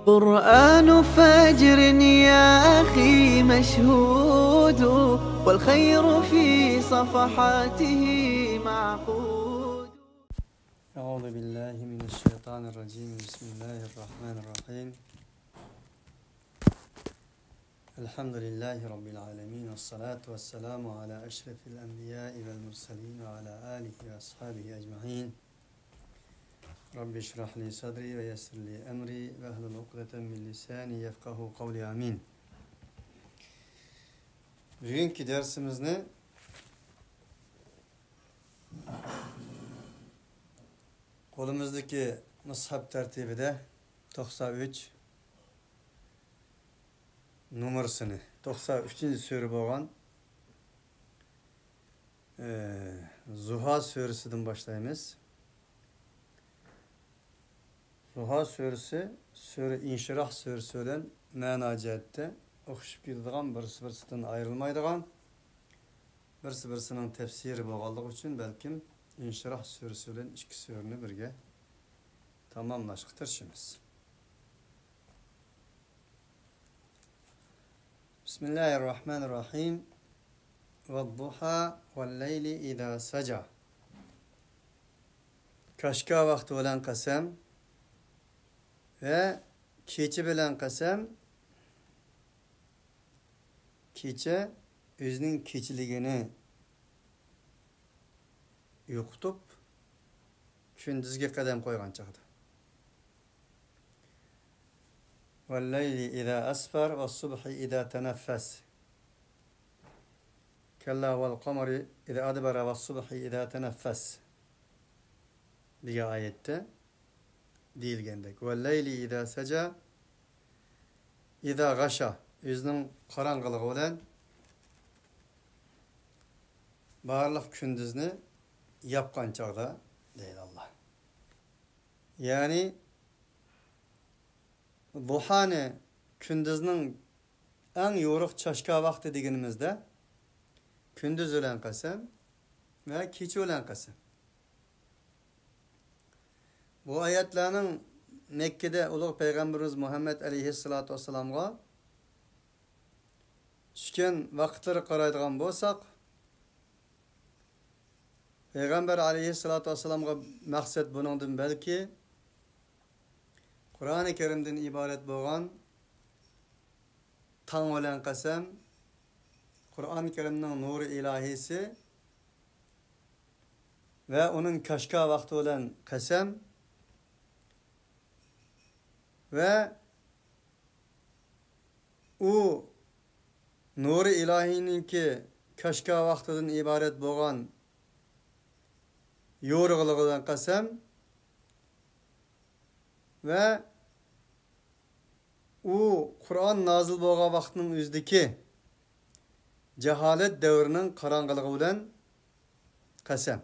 قرآن فجر يا أخي مشهود والخير في صفحاته معقود. أعوذ بالله من الشيطان الرجيم. بسم الله الرحمن الرحيم. الحمد لله رب العالمين، والصلاة والسلام على أشرف الأنبياء والمرسلين وعلى آله وأصحابه أجمعين. رب اشرح لي صدري ويسر لي أمري واحلل عقدة من lisani yefkahu kavli. Amin. Bugünkü dersimizni kolumuzdaki mushaf tertibide 93 numarasını 93. sure bolgan Zuha suresinden başlayımız. Zuha suresi, sure İnşirah suresi olan mana cihette okuşup gidadigan, birisi-birisinden ayrılmaydigan, birisi-birisinin tefsiri bolganligi üçün belkim İnşirah suresi olan iki sureni birge tamamlashga tirishimiz. Bismillahirrahmanirrahim. Wadduha wal-leyli idha saja. Kaşka vakti olan qasam ve kecha bilan qasam. Kecha o'zining kechiligini yo'qotib kunduzga qadam qo'ygan chaqda. Val-layli idha asfar was-subhi idha tanaffas. Kalla wal-qamari idha adbara was-subhi idha tanaffas. Diye ayette deyilgandek. Val-layli idha saja idha gasha. O'zining qorong'iligi bilan barliq kunduzni yapgan chaqda deydi Allah. Yani duhani kunduzning eng yo'riq chashka vaqti deganimizda kunduz bilan qasam va kecha bilan qasam. Bu oyatlarning Mekke'de ulug' payg'ambarimiz Muhammed alayhissalatu vassalamga tushgan vaqtlari qaraydigan bo'lsak, Peygamber aleyhissalatu vesselam'a maksat bunundan belki Kur'an-ı Kerim'den ibaret bo'lgan tang bilan qasam, Kur'an-ı Kerim'nin nuri ilahisi ve onun kaşka vakti olan qasam ve o nuri ilahininki kaşka vaktidan ibaret bo'lgan yo'rug'ligidan qasam ve u Qur'on nozil bo'lgan vaqtning o'zidagi jaholat davrining qorong'iligi bilan qasam.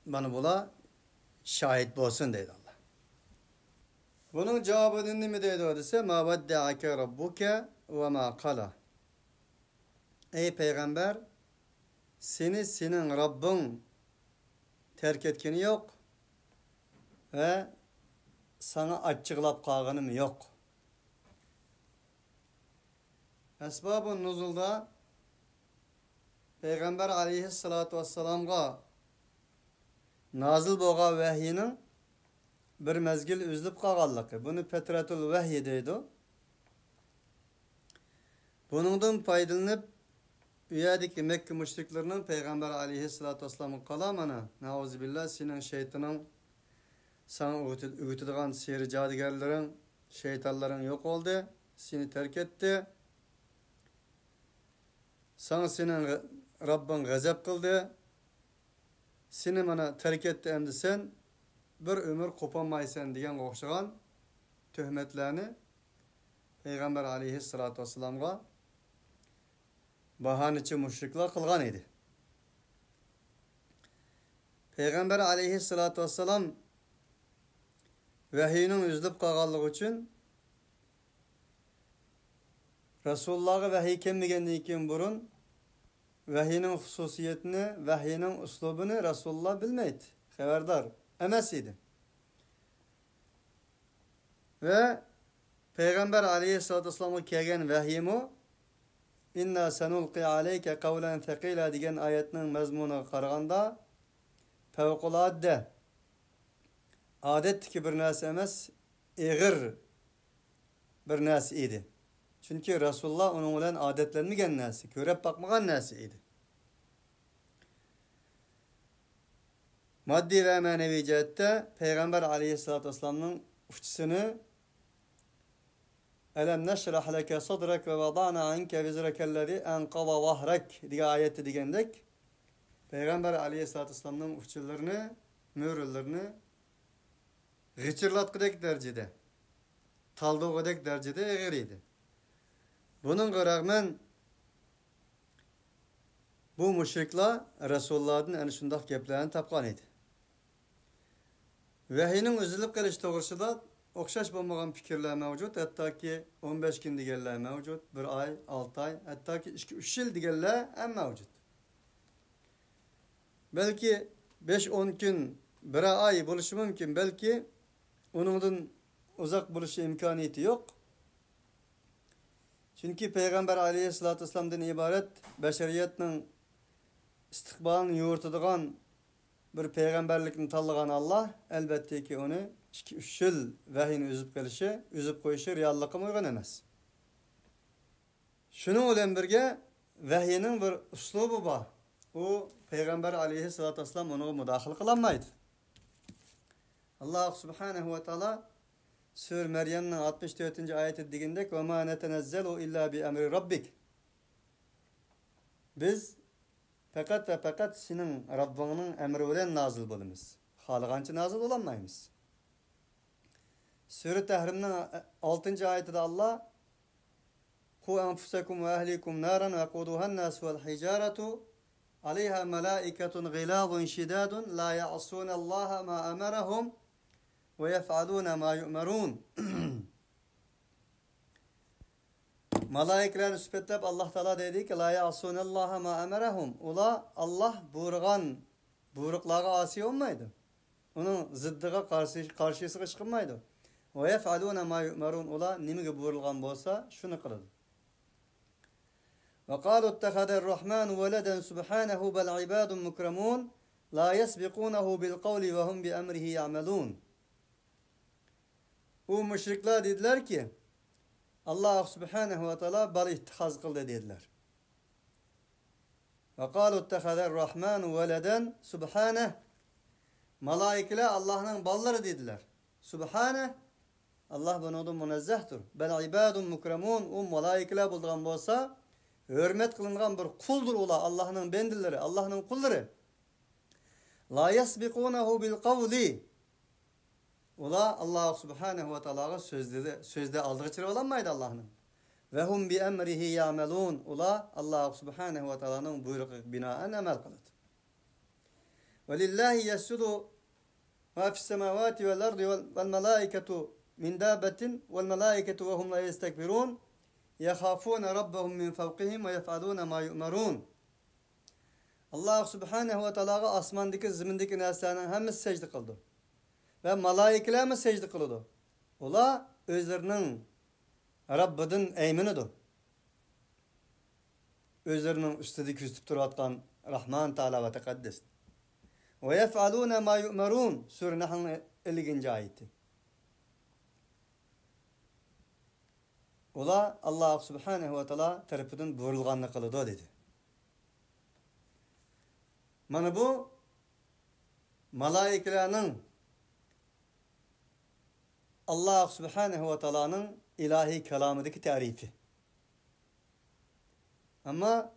Bana bular şahit bo'lsin deydi Allah. Bunun cevabı nima deydi desa, ma vadda'aka rabbuka ve ma qala. Ey peygamber, senin Rabbin terk etkeni yok ve sana açıklap kalganım yok. Esbab-ı nuzulda Peygamber aleyhissalatu vesselam'a nazil bo'lgan vahyinin bir mezgil üzülüp kalganlığı. Bunu Petratul Vahyi deydi. Bunundan faydalanıp üyedeki Mekke müşriklerinin Peygamber aleyhissalatu vesselam'ın kalamına nauzubillah senin şeytanın sana öğütüdüğün sihir cadıgarların, şeytanların yok oldu. Seni terk etti. Sana senin Rabbin gazap kıldı. Seni bana terk etti endi sen bir ömür kopamaysan degan o'xshagan töhmetlerini Peygamber aleyhissalatu vesselam'a bahaniçi müşrikler kılgan idi. Peygamber aleyhissalatu vesselam vahyinin üzülüp kalganlığı için Resulullah'a vahiy kelmegenden keyin burun vahyinin hususiyetini, vahyinin uslubunu Resulullah bilmeydi. Haberdar emas idi. Ve Peygamber aleyhissalatu vesselam'a kelgen vahyimi inna sanulqi aleyke kavlen thaqila degan ayetning mazmuniga qaraganda favqulodda odatdagi bir narsa emas, ig'ir bir narsa edi. Chunki Rasululloh uning bilan odatlanmagan narsa, ko'rib boqmagan narsa edi. Maddi ve manevi cihette Peygamber aleyhissalatu vesselam'ın uçsunu Elem neşrah leke sadrak ve vada'na anke vizrekellezi enqava vahrak diye ayeti digendek Peygamber aleyhissalatu vesselam'ın uççularını, müürlerini gıçırlatqıdek derecede, taldıqıdek derecede eğriydi. Bunun rağmen bu müşrikler Resulullah'ın en şundak geplerini tapqan idi. Vahiyning üzülüp qelish to'g'risida o'xshash bo'lmagan fikrlar mavjud, hattoki 15 kun deganlar mavjud, 1 oy, 6 oy, hattoki 2-3 yil deganlar ham mavjud. Belki 5-10 kun, 1 oy bo'lishi mumkin, belki uningdan uzoq bo'lishi imkoniyati yo'q. Chunki Peygamber aleyhissalatu vesselam'dan iborat bashariyatning istiqbolini yo'ritadigan bir peygamberlikni tanlagan Allah elbette ki onu 2-3 yıl vahiyini üzüp koyuşu reallıkı uygun emas. Şunun bilen birge vahiyinin bir uslubu var. O Peygamber aleyhissalatu vesselam onu müdahil kılanmaydı. Allah subhanahu ve taala Sür Meryem'in 64. ayeti diginde وَمَا نَتَنَزَّلُ اِلَّا بِأَمْرِ رَبِّكِ Biz fakat ve fakat senin Rabbinin emri bilen nazil bulunuz. Halıgança nazil olamayız. Sure Tahrim'nin 6. ayetinde Allah Ku enfusakum ve ehlikum naran ve kuduhan nas vel hicaratu aleyha melaiketun gilazun şidadun la ya'sun Allah ma amarahum ve yef'alun ma yu'marun. Malaikelerini süpetlep Allah Teala dedi ki la ya'sunallaha ma emerahum. Ola Allah buyurgan buyruklara asi olmaydı. Onun zıddığa karşısı çıkmaydı. Ve yef'aluna ma yu'marun. Ola nimege buyurulgan bolsa şunu kılıdı. Ve qalu ittehadar-rahmanu veleden subhanahu bel ibadun mukramun la yesbiqunahu bil kavli ve hum bi emrihi ya'melun. O müşrikler dediler ki Allah subhanahu ve taala bal ittihaz kıldı dediler. Ve qalu ittehadar-rahmanu veleden subhanahu. Malaikeler Allah'ın balları dediler. Subhanahu. Allah bundan münezzehtir. Bel ibadun mukramun. O malaikeler bulduğun bolsa hürmet kılıngan bir kuldur ola Allah'ın bendileri, Allah'ın kulları. La yesbiqunahu bil kavli. Ola Allah subhanahu ve ta'ala sözde aldığı olamaydı Allah'ın. Ve hum bi emrihi ya'melun. Ola Allah subhanahu ve ta'ala'nın buyruğu binaen amel kılıdı. Ve lillahi yesjudu ma fis semavati vel ardi vel melaiketu min dabbetin vel melaiketu ve hum la yestekbirun. Yahafuna rabbahum min fevqihim ve yef'aluna ma yu'marun. Allah subhanahu ve ta'ala asmandaki zimindeki neslerin hemisi secde kıldı. Ve malaikeler mi secde kılıdı? Ola özlerinin Rabbidin eyminidir. Özlerinin üstüde küstüp duratkan Rahman Teala ve Tekaddes. Ve yef'alûne mâ yu'merûn. Sure Nahl'ın 50. ayeti. Ola Allah subhanahu ve ta'ala tarafından buyurulganını kılıdı dedi. Mana bu malaikelerinin Allah subhanahu ve ta'ala'nın ilahi kelamındaki tarifi. Ama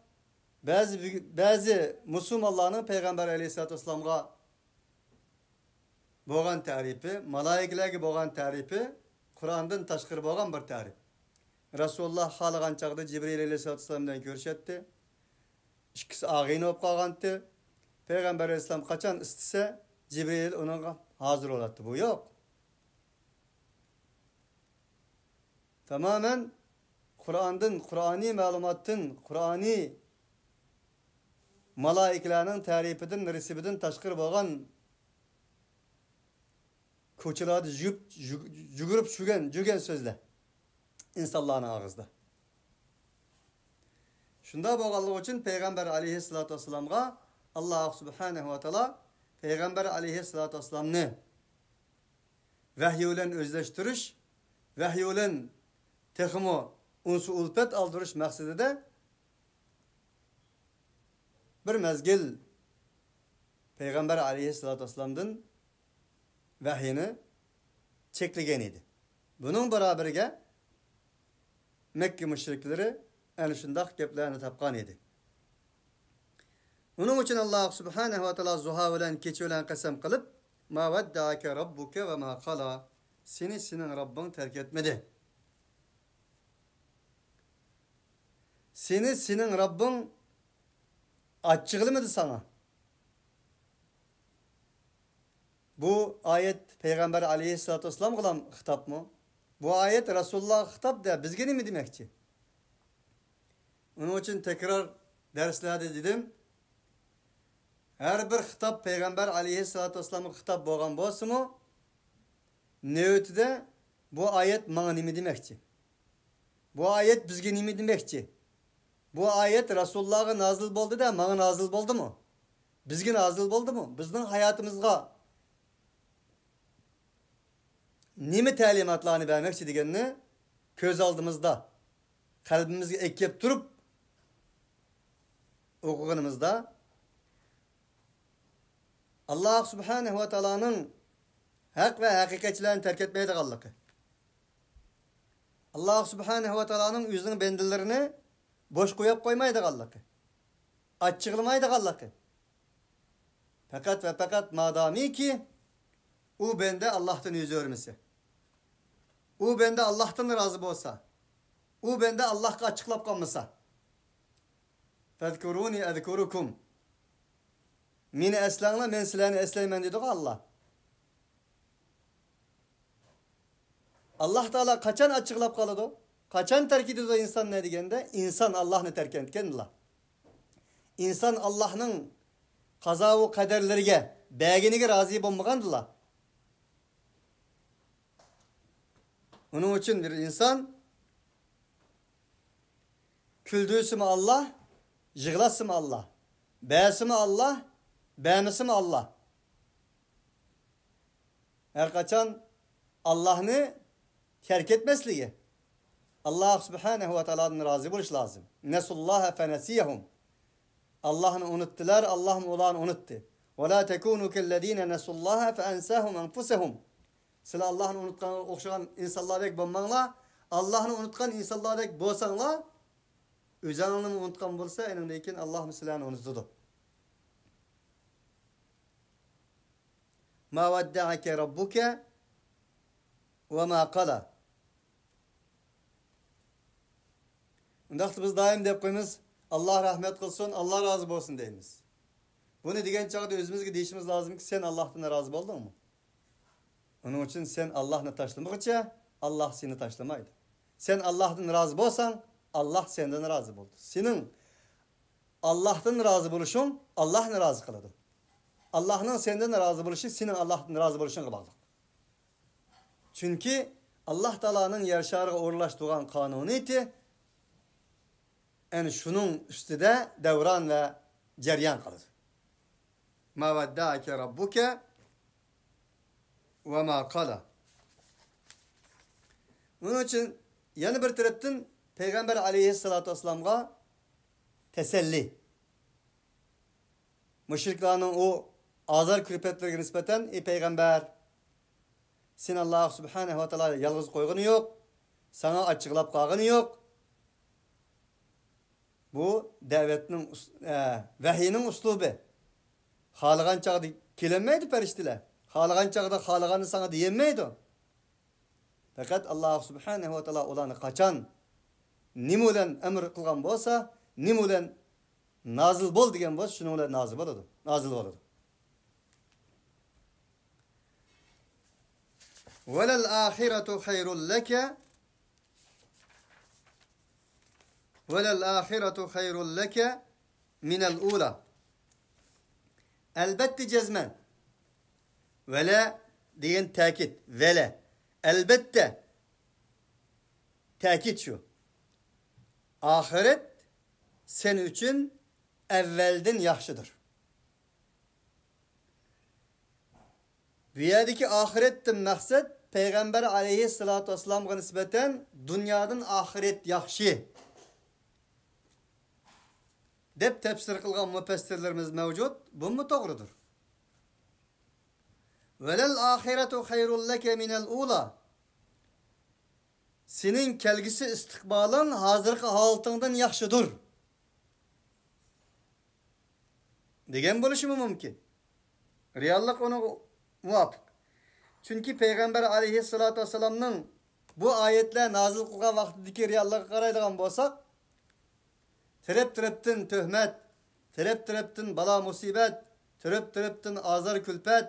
bazı Müslümanların Peygamber aleyhissalatu vesselam'a boğan tarifi, malaikelerge boğan tarifi, Kur'an'dan taşkır boğan bir tarif. Resulullah halıgan çağda Cibril aleyhissalatu vesselam'dan görüşetti. İkisi ağayını op qalğandı. Peygamber aleyhissalam kaçan istese Cibril ona hazır olattı. Bu yok. Tamamen Kur'ani malumatın, Kur'ani malaikelerinin tarifidin, resibidin taşkır boğan koçularda jügürüp jügen sözler. insanların ağızda. Şunda boğallığı için Peygamber aleyhissalatu vesselam'a Allah subhanehu ve teala Peygamber aleyhissalatu vesselam'ını vahiy ile özleştiriş, vahiy ile texmo unsu ulpet aldırış maksadıyla bir mezgil Peygamber aleyhissalatu vesselam'dan vahiyini çekligen idi. Bunun beraberige Mekke müşrikleri en şundak geplerini tapkan idi. Onun için Allah subhanehu ve teala zuha bilen keçi bilen kasem kılıp ma vedda'ake rabbuke ve ma kala seni senin Rabbin terk etmedi. Seni senin Rabbin açıklamadı sana. Bu ayet Peygamber aleyhissalatu vesselam kılan hitap mı? Bu ayet Resulullah hitap da bizge mi demekçi? Onun için tekrar derslerde dedim. Her bir hitap Peygamber aleyhissalatu vesselam'ın hitap boğan bolsa mı? Nöötüde bu ayet bana nimi demekçi? Bu ayet bizge nimi demekçi? Bu ayet Resulullah'a nazil boldu da bana nazil boldu mu? Bizge nazil boldu mu? Bizden hayatımızga nimi talimatlarını vermekçi degenini köz aldığımızda, kalbimizge ekkep durup okuğunumuzda Allah subhanehu ve teala'nın hak ve hakikatçilerini terk etmeye de kallık. Allah subhanehu ve teala'nın yüzünün bendillerini boş koyup koymaya da kallık. Açıklamaya da kallık. Fakat ve fakat madami ki o bende Allah'tan yüzü örmesi. O bende Allah'tan razı olsa. O bende Allah'a açıklap kalmasa. Fezkuruni ezkurukum. Mini eslanla men silahını esleymen dedi Allah. Allah Teala kaçan açıklap kalıdı? Kaçan terk ediyordu insan ne degende? İnsan Allah'ını terk etken Allah. İnsan Allah'ın kaza ve kaderlerine, beğenine razı olmagandılar. Onun için bir insan küldüğüsü mü Allah, jıglası mı Allah, beğesi mi Allah, beğenisi mi Allah? Her kaçan Allah'ını terk etmesliği. Allah subhanehu ve teala'nın razı buluş lazım. Nesullaha fenesiyahum. Allah'ını unuttular, Allah'ın olağını unuttu. Ve la tekunu kellezine nesullaha fe ensahum enfusehum. Sıla Allah'ını unutkan, okşayan insanlar dek bulmanla, Allah'ını unutkan insanlar dek bolsanla, özanını unutkan bolsa, enindeyken Allah misilahını unutudu. Ma vedda'ake rabbuke ve ma qala. Undaqtı biz daim dep koyumuz, Allah rahmet kılsın, Allah razı olsun deyimiz. Bunu diyen çağda özümüzge deyişimiz lazım ki sen Allah'tan razı oldun mu? Onun için sen Allah'ını taşlamakça Allah seni taşlamaydı. Sen Allah'tan razı olsan Allah senden razı oldu. Senin Allah'tan razı buluşun Allah'ını razı kıladı. Allah'ın senden razı buluşu senin Allah'tan razı buluşun bağlı. Çünkü Allah Teala'nın yarşarıga uğurlaştırgan kanuniyeti yani şunun üstüde devran ve ceryan kılır. Ma vedda'ake rabbuke ve ma kala. Onun için yani bir taraftan Peygamber aleyhissalatu vesselam'a teselli. Müşriklerin o azar kürpetlerine nispeten Peygamber sen Allah subhanehu ve teala yalnız koyğunu yok. Sana açıklap kağını yok. Bu davetinin vahiyinin uslubu. Halıgan çağda kelenmeydi periştiler. Halıgan çağda halıganı sana diyemeydi. Fakat Allah subhanehu ve teala olanı kaçan nim bilen emir kılgan bolsa, nim bilen nazil bol degen bolsa, şunu bilen nazil boladı. Nazil boladı. Velel ahiretu hayrul leke velel ahiretu hayrul leke minel ula. Elbette cezmen. Vele diyen takit. Vele. Elbette. Ta'kid şu. Ahiret sen üçün evvelden yaxşıdır. Bu yerdeki ahiretten maksat Peygamber aleyhissalatu vesselam'a nispeten dünyadan ahiret yaxşı dep tefsir kılgan müfessirlerimiz mevcut. Bu mu doğrudur? Velel ahiretu hayrul leke minel ula. Senin kelgisi istikbalın hazırki haltından yaxşıdır. Degen buluşu mu mümkün? Reallik onu muvafık. Çünkü Peygamber aleyhissalatu vesselam'nın bu ayetler nazil kılgan vaktideki reallığa qaraydigan bolsak, terep-tereptin töhmet, terep-tereptin bala musibet, terep-tereptin azar külpet,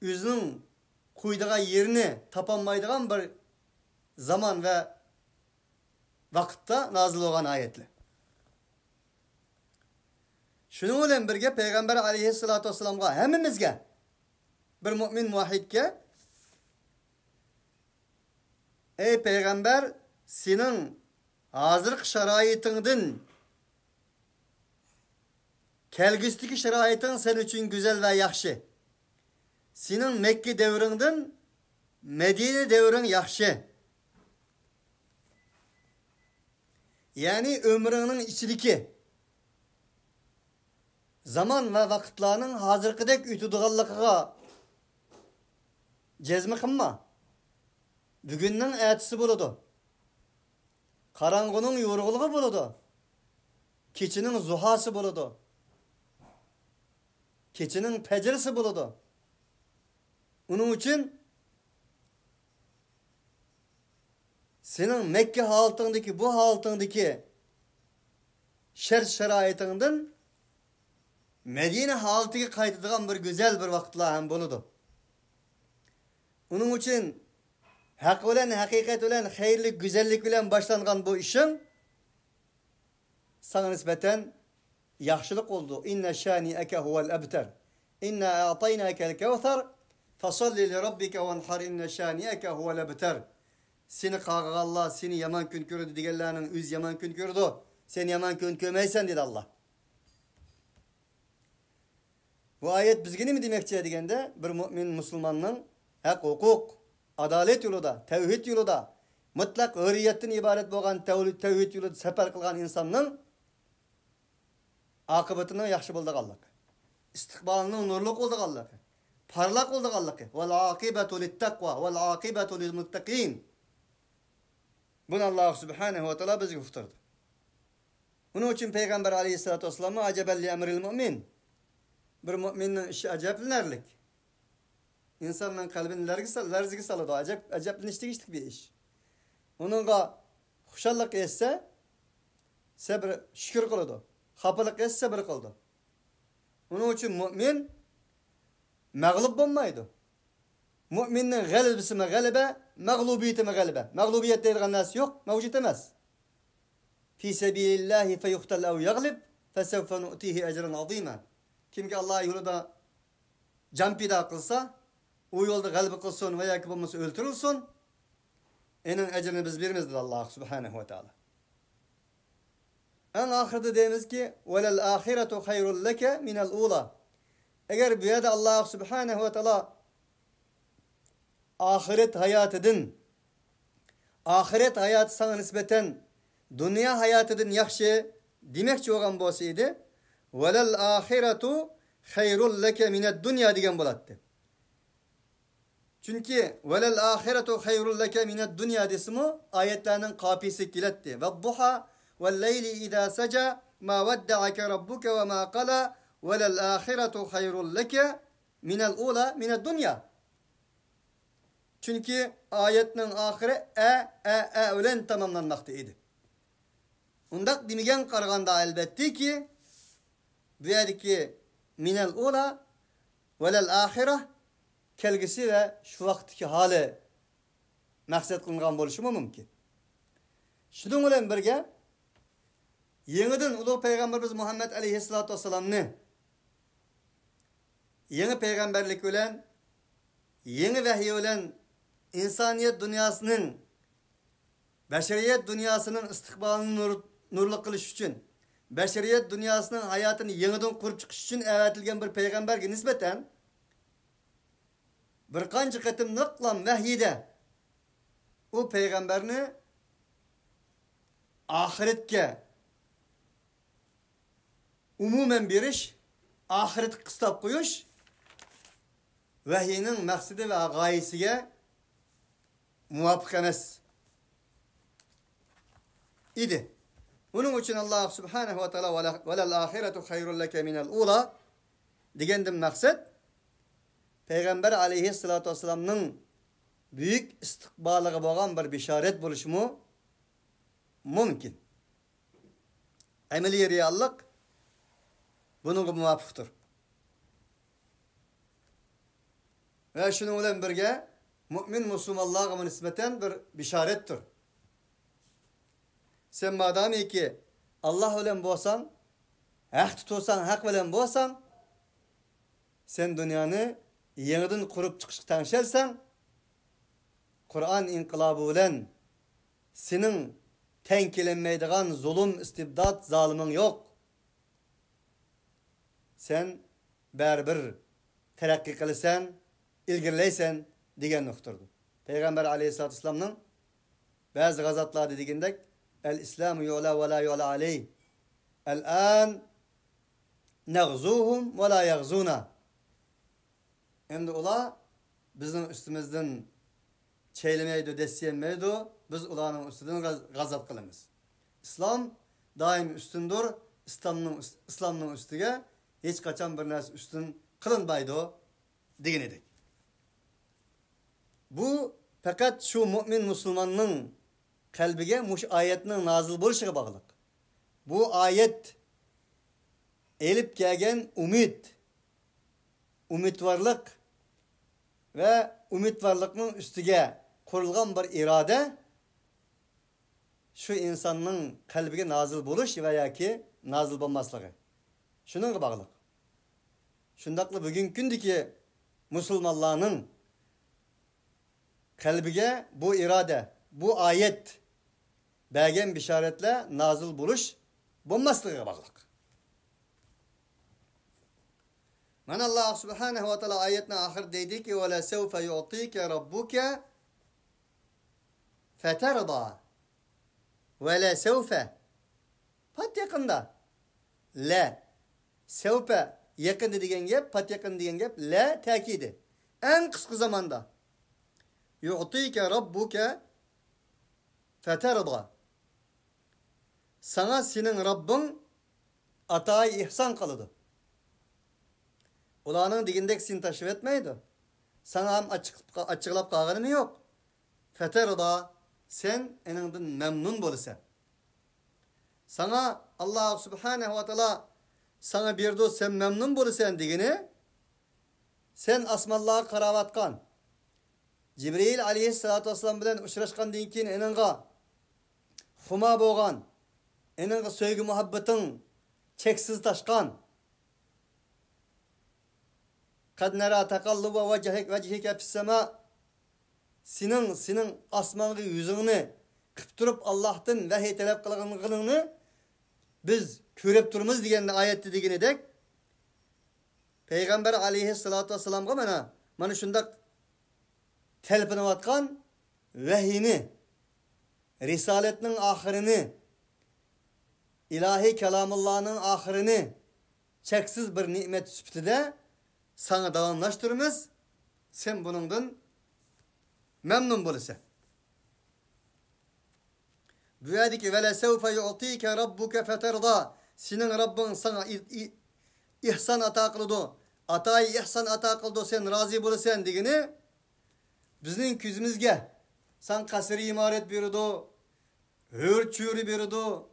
üzünün kuyduğu yerini tapanmaydigan bir zaman ve vakitte nazil olan ayetler. Şunun bilen birge Peygamber aleyhissalatu vesselam'a hemimizge bir mümin muvahhidke ey Peygamber senin hazırlık şaraitindan kelgüsteki şaraitin sen için güzel ve yaxşı. Senin Mekke devrinden Medine devrin yaxşı. Yani ömrünün içindeki zaman ve vakitlarının hazırkıdek ütüdüğallıkıga cezmi kılma. Bugünün etisi buludu. Karangunun yorguluğu buludu. Keçinin zuhası buludu. Keçinin pecirisi buludu. Onun için senin Mekke haltındaki bu haltındaki şert şeraitinden Medine haltıga kaytıdığan bir güzel bir vakitler hem buludu. Onun için hak olan, hakikat olan, hayırlık, güzellik bilen başlangan bu işin sana nispeten yaxşılık oldu. İnne şani'eke huvel ebter. İnne a'taynakel kevser fasalli li rabbike venhar inne şani'eke huvel ebter. Seni kağıgallah, seni yaman gün gördü digellerinin üz yaman gün gördü. Sen yaman gün görmeysen dedi Allah. Bu ayet bizgini mi demekçe degende bir mümin Müslümanın hak, hukuk, adalet yolunda, tevhid yolunda, mutlak hürriyetten ibaret bolan tevhid yolunda sefer kılgan insanın akıbetini yaxşı bulduğallık. İstikbalının nurluk olduğallık. Parlak olduğallık. Vel akibetu littakva vel akibetu lil muttakin. Bunu Allah Subhanahu ve Teala bize gösterdi. Onun için Peygamber aleyhissalatu vesselam'a acebelli emril mümin. Bir müminin işi acayiplerlik. İnsanın kalbini lerzigi salıdı. Acayipleniştik bir iş. Onunla huşallık etse sabır şükür kıldı. Hapılık etse sabır kıldı. Onun için mümin mağlup olmaydı. Müminin galibisi mi galibe, mağlubiyeti mi galibe. Mağlubiyet deyilgen nas yok, mevcut emez. Fi sebilillahi fe yuhtal ev yaglib, fe sevfe nu'tihi ecren azîmen. Kimki Allah yolunda can pida kılsa, o yolda galip kılsın veya ki bulması öldürülsün, enin ecrini biz vermezdir Allah Subhanahu ve Teala. En ahirde deyimiz ki, وَلَلْ آخِرَةُ خَيْرٌ لَكَ مِنَ الْعُولَى. Eğer bu yerde Allah Subhanahu ve Teala ahiret hayatı sana nispeten dünya hayatıdın yaxşı demekçi olan bolsaydı, وَلَلْ آخِرَةُ خَيْرٌ لَكَ مِنَ الدُّنْيَا degen bolattı. Çünkü وَلَلْ آخِرَةُ خَيْرٌ لَكَ مِنَ الدُّنْيا desimi ayetlerinin kapisi kiletti. وَالضُّحَى وَاللَّيْلِ اِذَا سَجَى مَا وَدَّعَكَ رَبُّكَ وَمَا قَلَى وَلَلْآخِرَةُ خَيْرٌ لَكَ مِنَ الْعُولَى مِنَ الدُّنْيا. Çünkü ayetin ahire ölen tamamlanmaktaydı. Ondak demigen karganda elbette ki bu yerdeki minel ula velel ahire kelgisi ve şu vaktiki hali maksat kılıngan boluşu mu mümkün. Şunun bilen birge yeniden ulu Peygamberimiz Muhammed aleyhissalatu vesselam'ni yeni peygamberlik ölen, yeni vahiy ölen insaniyet dünyasının Beşeriyet dünyasının istikbalını nurlu kılış için, beşeriyet dünyasının hayatını yeniden kurup çıkış için evetilgen bir peygamberge nispeten bir kanca kıtım nıklam vahyide o peygamberini ahiretke umumen bir iş, ahiret kıstap koyuş vahyinin maksidi ve gayesiye muvafık emes idi. Bunun için Allah subhanahu ve teala velel ahiretu hayrun leke minel ula digendim maksat Peygamber aleyhissalatu vesselam'nın büyük istikbalığı boğan bir bişaret buluşumu mümkün. Emeli reallık bunun muvafıktır. Ve şunun ile birge mümin Müslümanlığa nispeten bir bişarettir. Sen madami ki Allah ile bolsan, hak tutursan, hak bilen bolsan, sen dünyanı yeniden kurup çıkıştan şelsen, Kur'an inkılabı bilen senin tenkilenmeydiğin zulüm, istibdat, zalimin yok. Sen berber terakki kılırsan, ilgirleysen diyen nokturdu. Peygamber aleyhissalatü vesselam'nın bazı gazatlar dediğindek el-İslamu yu'la ve la yu'la aleyh. El-an neğzuhum ve la yeğzuna. Hem de ola bizim üstümüzden çeylemeydi, desiyemeydi. Biz ulanın üstünden gazat kılımız. İslam daim üstündür. İslam'ın üstüge hiç kaçan bir nas üstün kılınmaydı digin edik. Bu fakat şu mümin Müslümanın kalbige muş ayetinin nazil buluşuna bağlılık. Bu ayet elip gelgen umidvarlık ve umidvarlıkның üstüge kurulgan bir irade şu insanın kalbige nazil buluş veya ki nazil bulmaslığı. Şununla bağlılık. Şundaklı bugün gündeki Müslümanların kalbige bu irade, bu ayet belgen bişaretle nazil buluş bulmaslığı bağlılık. Men Allah subhanahu ve teala ayetine ahir dedi ki وَلَا سَوْفَ يُعْطِيكَ رَبُّكَ فَتَرْضَى وَلَا سَوْفَ pat yakında la sevfe yakın dediğin gep pat yakın dediğin gep la takidi en kısa zamanda yu'tike rabbuke feterda sana senin Rabbin atayı ihsan kılıdı. Ulanın digindek sin taşıp etmeydi. Sana hem açıklap kağını mı yok? Feterda sen eninden memnun bolsan. Sana Allah subhanahu ve teala sana bir dost sen memnun bolsan digini sen asmallığa karavatkan Cibril aleyhissalatu vesselam bilen uçraşkan dinkin eninga huma boğan eninga söygü muhabbetin çeksiz taşkan kad nara takalluba vecihike fissema senin asmanlı yüzünü kıptırıp Allah'tan vahiy talep kılığını biz körep durumuz diyen ayette digini dek Peygamber aleyhissalatu vesselam'a mana şundak telpinip atkan vahiyini risaletinin ahirini ilahi kelamullah'ın ahirini çeksiz bir nimet süptide sana davamlaştırımız sen bunundan memnun bulursan. Büyüdü ki وَلَا سَوْفَ يُعْطِيكَ رَبُّكَ فَتَرْضَى senin Rabbin sana ihsan ata kıldı. Atayı ihsan ata kıldı sen razı bulursan digini bizning küzümüzge sen kasri imaret berdi, hür çürü berdi,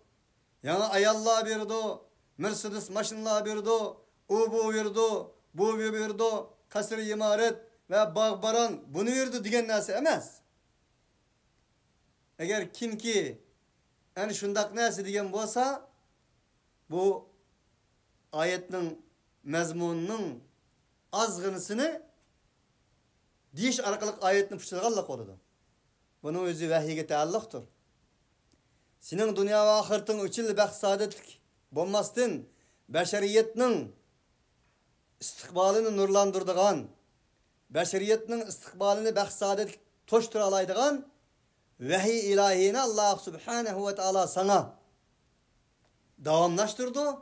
yana ayallar berdi, Mercedes maşinlar berdi, bu berdi, bu berdi, kasri imaret ve bağbaran bunu verdi diyen narsa emas. Eğer kim ki yani şundak narsa diyen bolsa bu ayetin mezmununun azgınısını diş arkalık ayetini fışırgallık oldu. Bunun özü vahiyge taalluqtur. senin dünya ve ahiretin için baxt saadetlik bolmasdın beşeriyetinin istikbalini nurlandırdıgan, beşeriyetinin istikbalini baxt saadetlik toştura alaydıgan vahiy ilahiyini Allah subhanahu ve taala sana davamlaştırdı.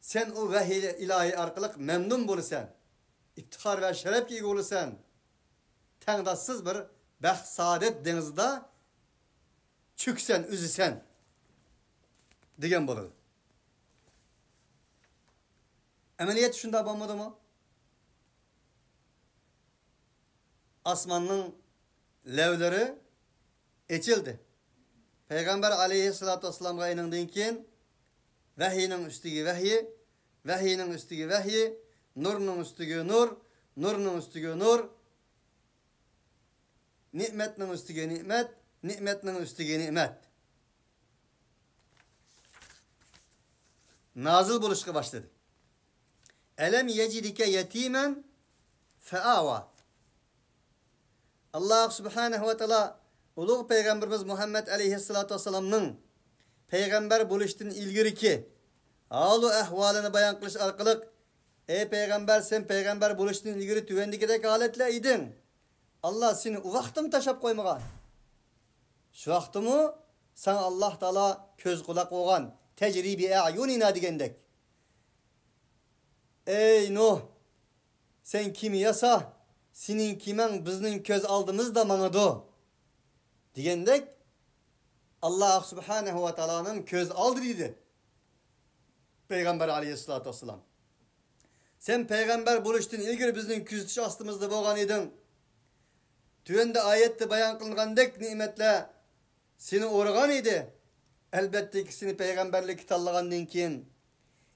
Sen o vahiy ilahi arkalık memnun bulursan, iftihar ve şeref ki olursan, tengdassız bir baxt saadet denizde çüksen, üzüsen degen bolur. Ameliyat şunda bolmadı mı? Asmanın levleri eçildi. Peygamber aleyhissalatu vesselam'a inandığı için vahiyinin üstüge vahiy, vahiyinin üstüge vahiy, nurunun üstüge nur, nurunun üstüge nur, nimetinin üstüge nimet, nimetinin üstüge nimet. Nazil buluşka başladı. Elem yecidike yetimen feava. Allah subhanahu ve teala uluğ Peygamberimiz Muhammed aleyhissalatu vesselam'nın Peygamber buluştun ilgiri ki alu ehvalini bayan kılış arkalık ey Peygamber sen Peygamber buluştun ilgiri tüvendikideki haletle idin. Allah seni o vakti mi taşap koymagan? Şu vakti mi sana Allah Teala köz kulak olgan tecribi a'yunina digendek. Ey Nuh sen kimi yasa senin kimen bizning köz aldığımız da manadı. Digendek Allah subhanahu ve taala'nın köz aldı dedi. Peygamber aleyhissalatu vesselam. Sen peygamber buluştun ilgili bizning küzütüş astımızda bolgan edin. Tüvende ayette bayan kılgandek nimetle seni uğragan idi. Elbette ki seni peygamberlik tanlagandan keyin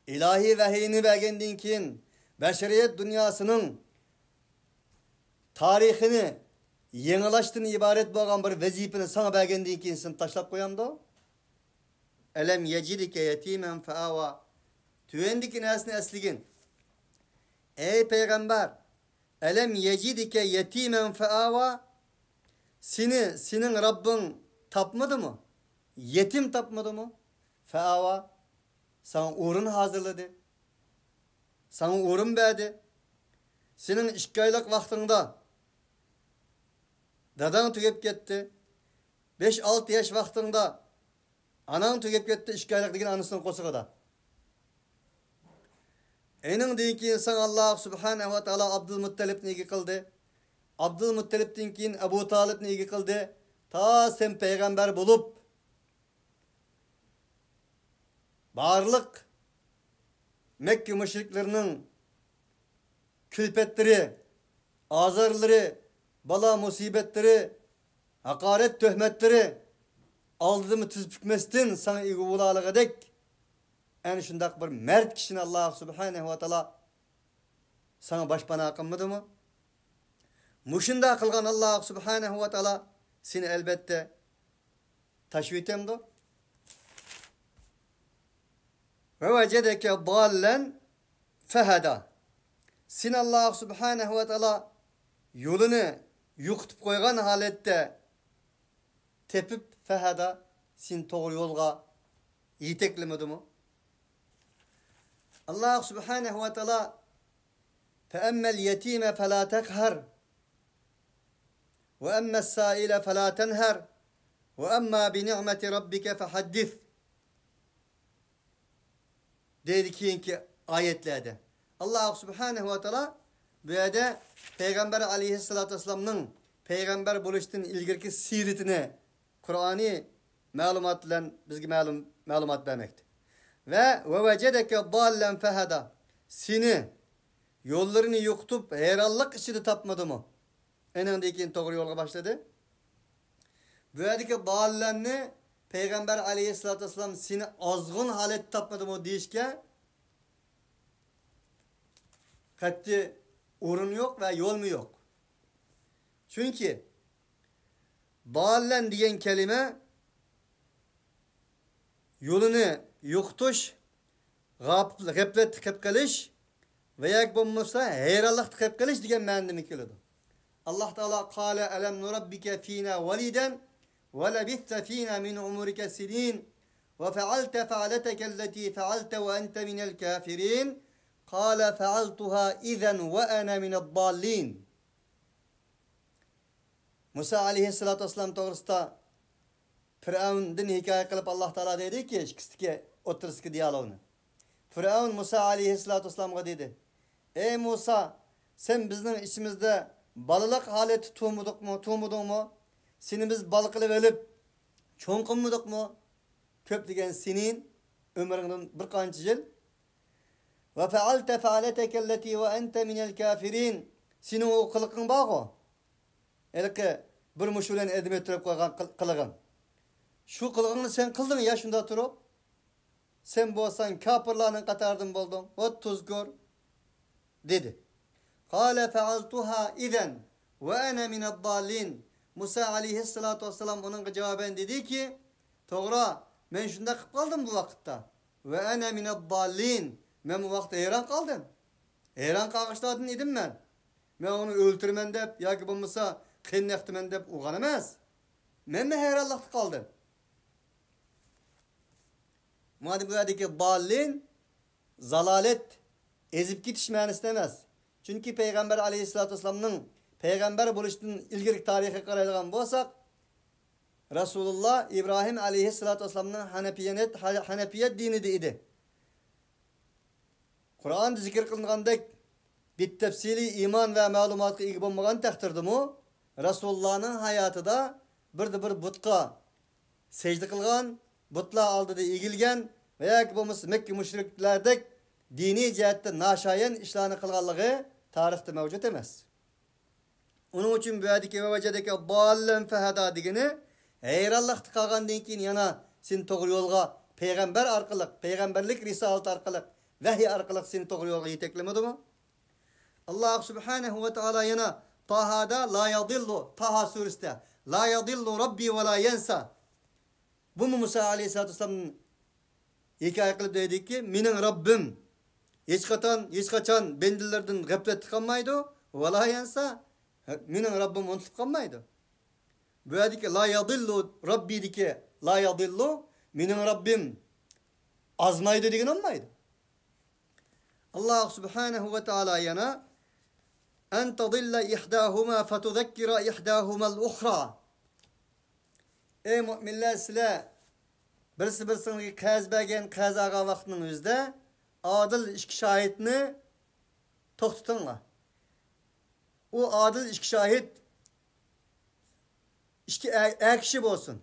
ilahi vahiyini bergendan keyin beşeriyet dünyasının tarihini yenilaştığını ibaret bolgan bir vazifeni sana bergendan keyin seni taşlap koyamdı. Elem yecidike yetimen feava. Tüvendiki nesni esligin. Ey peygamber, elem yecidike yetimen feava. Senin Rabbin tapmadı mı? Yetim tapmadı mı? Feava. Sana uğrun hazırladı. Sana uğrun verdi. Senin 2 aylık vaktinde dadan tügep gitti. 5-6 yaş vaktinde anan tügep gitti. 2 aylık degen anısının kosuğuda. Enin deyin ki insan Allah subhanahu ve taala Abdülmuttalib'ni igi kıldı. Abdülmuttalib'den keyin Ebu Talib'ni igi kıldı. Ta sen peygamber bulup barlık Mekke müşriklerinin külpetleri, azarları, bala musibetleri, hakaret töhmetleri aldığımı tüzbükmestin sana igi bulalığa dek en şundak bir mert kişini Allah subhanahu ve taala sana başpana kılmadı mı? Muşunda kılgan Allah subhanahu ve taala seni elbette taşvitemdi. Ve vecedeke dallen feheda. Seni Allah subhanahu ve taala yolunu yuqtup koygan halette tepip feheda seni doğru yolga yiteklemedi mi? Allah subhanahu ve taala فَأَمَّا الْيَتِيمَ فَلَا تَقْهَرْ وَأَمَّا السَّائِلَ فَلَا تَنْهَرْ وَأَمَّا بِنِعْمَةِ رَبِّكَ فَحَدِّثْ dedi ki ayetlerde. Allah subhanahu ve taala böyle Peygamber aleyhissalatu vesselam'nın peygamber buluştuğun ilgirki siretini Kur'an'ı malumatla bizge malumat vermekte. Ve vecedeke dallen feheda. Seni yollarını yoktup herallık içinde tapmadı mı? Enindeki doğru yola başladı. Böylece dallenni Peygamber aleyhissalatü vesselam seni azgın halet tapmadı mı deyişke katı urun yok ve yol mu yok? Çünkü dallen diyen kelime yolunu yoktuş, gaflet tıkıp kılış veya bulmuşsa herallık tıkıp kılış diyen mendimi kılıdı. Allah Teala kâle elem nurabbike fînâ veliden وَلَبِثْتَ ف۪ينَا مِنْ عُمُرِكَ سِن۪ينَ وَفَعَلْتَ فَعَلَتَكَ الَّتِي فَعَلْتَ وَاَنْتَ مِنَ الْكَافِرِينَ قَالَ فَعَلْتُهَا اِذًا وَاَنَا مِنَ الضَّالِّينَ. Musa aleyhissalatu vesselam doğrusunda Firavun'dan hikaye kılıp Allah Teala dedi ki, ikisi oturski diyaloğunu. Firavun Musa aleyhissalatu vesselam'a dedi. Ey Musa, sen bizim içimizde balılık haleti tuğmudun mu? Seni biz balıklı verip çoğunkunmuduk mu? Köp degen senin ömrünün bir kançı yıl. Ve fealte fealeteke ve ente minel kafirin. Senin o kılıkın bağ o. Elke bir muşulen edim ettirip koygan kılığın. Şu kılığını sen kıldın ya şunda oturup. Sen bu olsan kapırlarının katardın buldun. O tuz gör. Dedi. Kale fealtuha izen ve ene mineddallin. Musa aleyhissalatu vesselam onun cevaben dedi ki, doğru, ben şunda kıp kaldım bu vakitte. Ve ene mineddallin. Ben bu vakitte heyran kaldım. Heyran kalmışladın idim ben. Ben onu öldürmen deyip, ya ki bu Musa kınnektimen deyip uğanamaz. Ben mi heyranlıkta kaldım? Madem bu yerdeki dallin, zalalet, ezip gitişmeyen istemez. Çünkü Peygamber aleyhissalatu vesselam'nın Peygamber buluştuğunun ilgilik tarihi karaylıgan bolsak, Resulullah İbrahim aleyhissalatu vesselam'nın Hanefiyet dini idi. Kur'an'da zikir kılınğandek bir tefsili iman ve malumatı ilgi bulmagan takdirdi mu, Resulullah'ın hayatı da bir butka secde kılgan, butla aldı da ilgilgen veya ki bu Mekke müşriklerdek dini cihette naşayen işlerini kılganlığı tarihte mevcut emez. Onun için bu adiki ve vecedeki ballen fehada digini heyrallıqtı kalgandan keyin yana seni doğru yolga peygamber arkalık, peygamberlik risalet arkalık, vahiy arkalık seni doğru yolga yeteklemedi mi? Allah subhanehu ve teala yana Taha'da la yadillu, Taha suresinde la yadillu Rabbi ve la yensa. Bu mu Musa aleyhissalatu vesselam'ın hikaye kılıp dedik ki, minin Rabbim hiç kaçan bendillerden gaflet kalmaydı ve la yensa. Minin Rabbim unutup kalmaydı. Böyle ki la yadillu Rabbi dike la yadillu minin Rabbim azmaydı diyen olmaydı. Allah subhanehu ve teala yana en tadilla ihdahuma fetuzekkira ihdahumal ukhra. Ey müminler sizler birisini kazbegen kazaga vaktinin özde adil iki şahitini toxtutunlar. O adil iki şahit iki kişi olsun.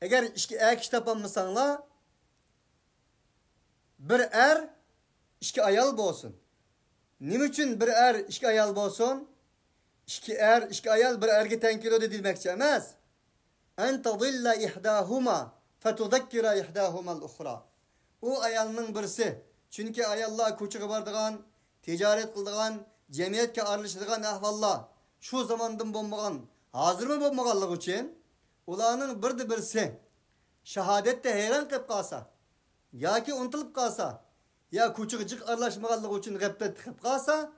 Eğer iki kişi tapanmasanlar bir er iki ayal olsun. Nim için bir er iki ayal olsun? İki er iki ayal bir erge tenkilo edilmekçe emez. En tadilla ihdahuma fetuzekkira ihdahumal ukhra. O ayalının birisi. Çünkü ayallar koçuğu bardığan, ticaret kıldığan, cemiyetke aralıştığan ahvallar şu zamandan bulmagan, hazır mı bulmaganlık için ulanın birisi şehadette heyran kıp kalsa, ya ki unutulup kalsa, ya koçuğucuk aralışmaganlık için gıptet kıp kalsa,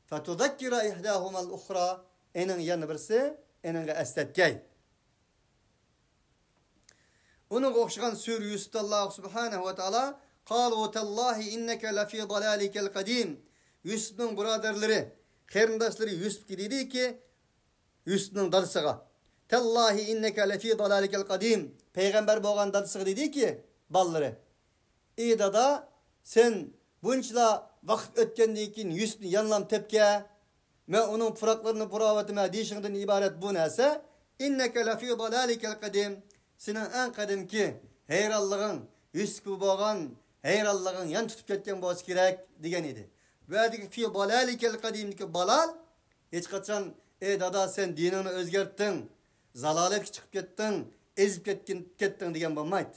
fetuzekkira ihdahumal ukhra. Enin yanı birisi, enin estetgey. Onun okşayan Sure Yusuf'ta Allah subhanehu ve teala قَالُوا تَاللّٰهِ اِنَّكَ لَف۪ي ضَلَالِكَ الْقَد۪يمِ. Yusuf'un braderleri, kerindaşları Yusuf dedi ki Yusuf'un dadısıga تَاللّٰهِ اِنَّكَ لَف۪ي ضَلَالِكَ الْقَد۪يمِ. Peygamber boğan dadısıga dedi ki balları İyi dada sen bunçla vakit ötkenden keyin Yusuf'un yanılan tepke ve onun fıraklarını buravatime deyişinden ibaret bu neyse اِنَّكَ لَف۪ي ضَلَالِكَ الْقَد۪يمِ. Senin en kadimki heyrallığın Yusuf'u boğan heyrallığın yan tutup ketken boğaz gerek degen idi. Böyledik fi dalalikel kadimdeki balal hiç kaçan dada sen dinini özgerttin, zalalet çıkıp kettin, ezip kettin degen olmaydı.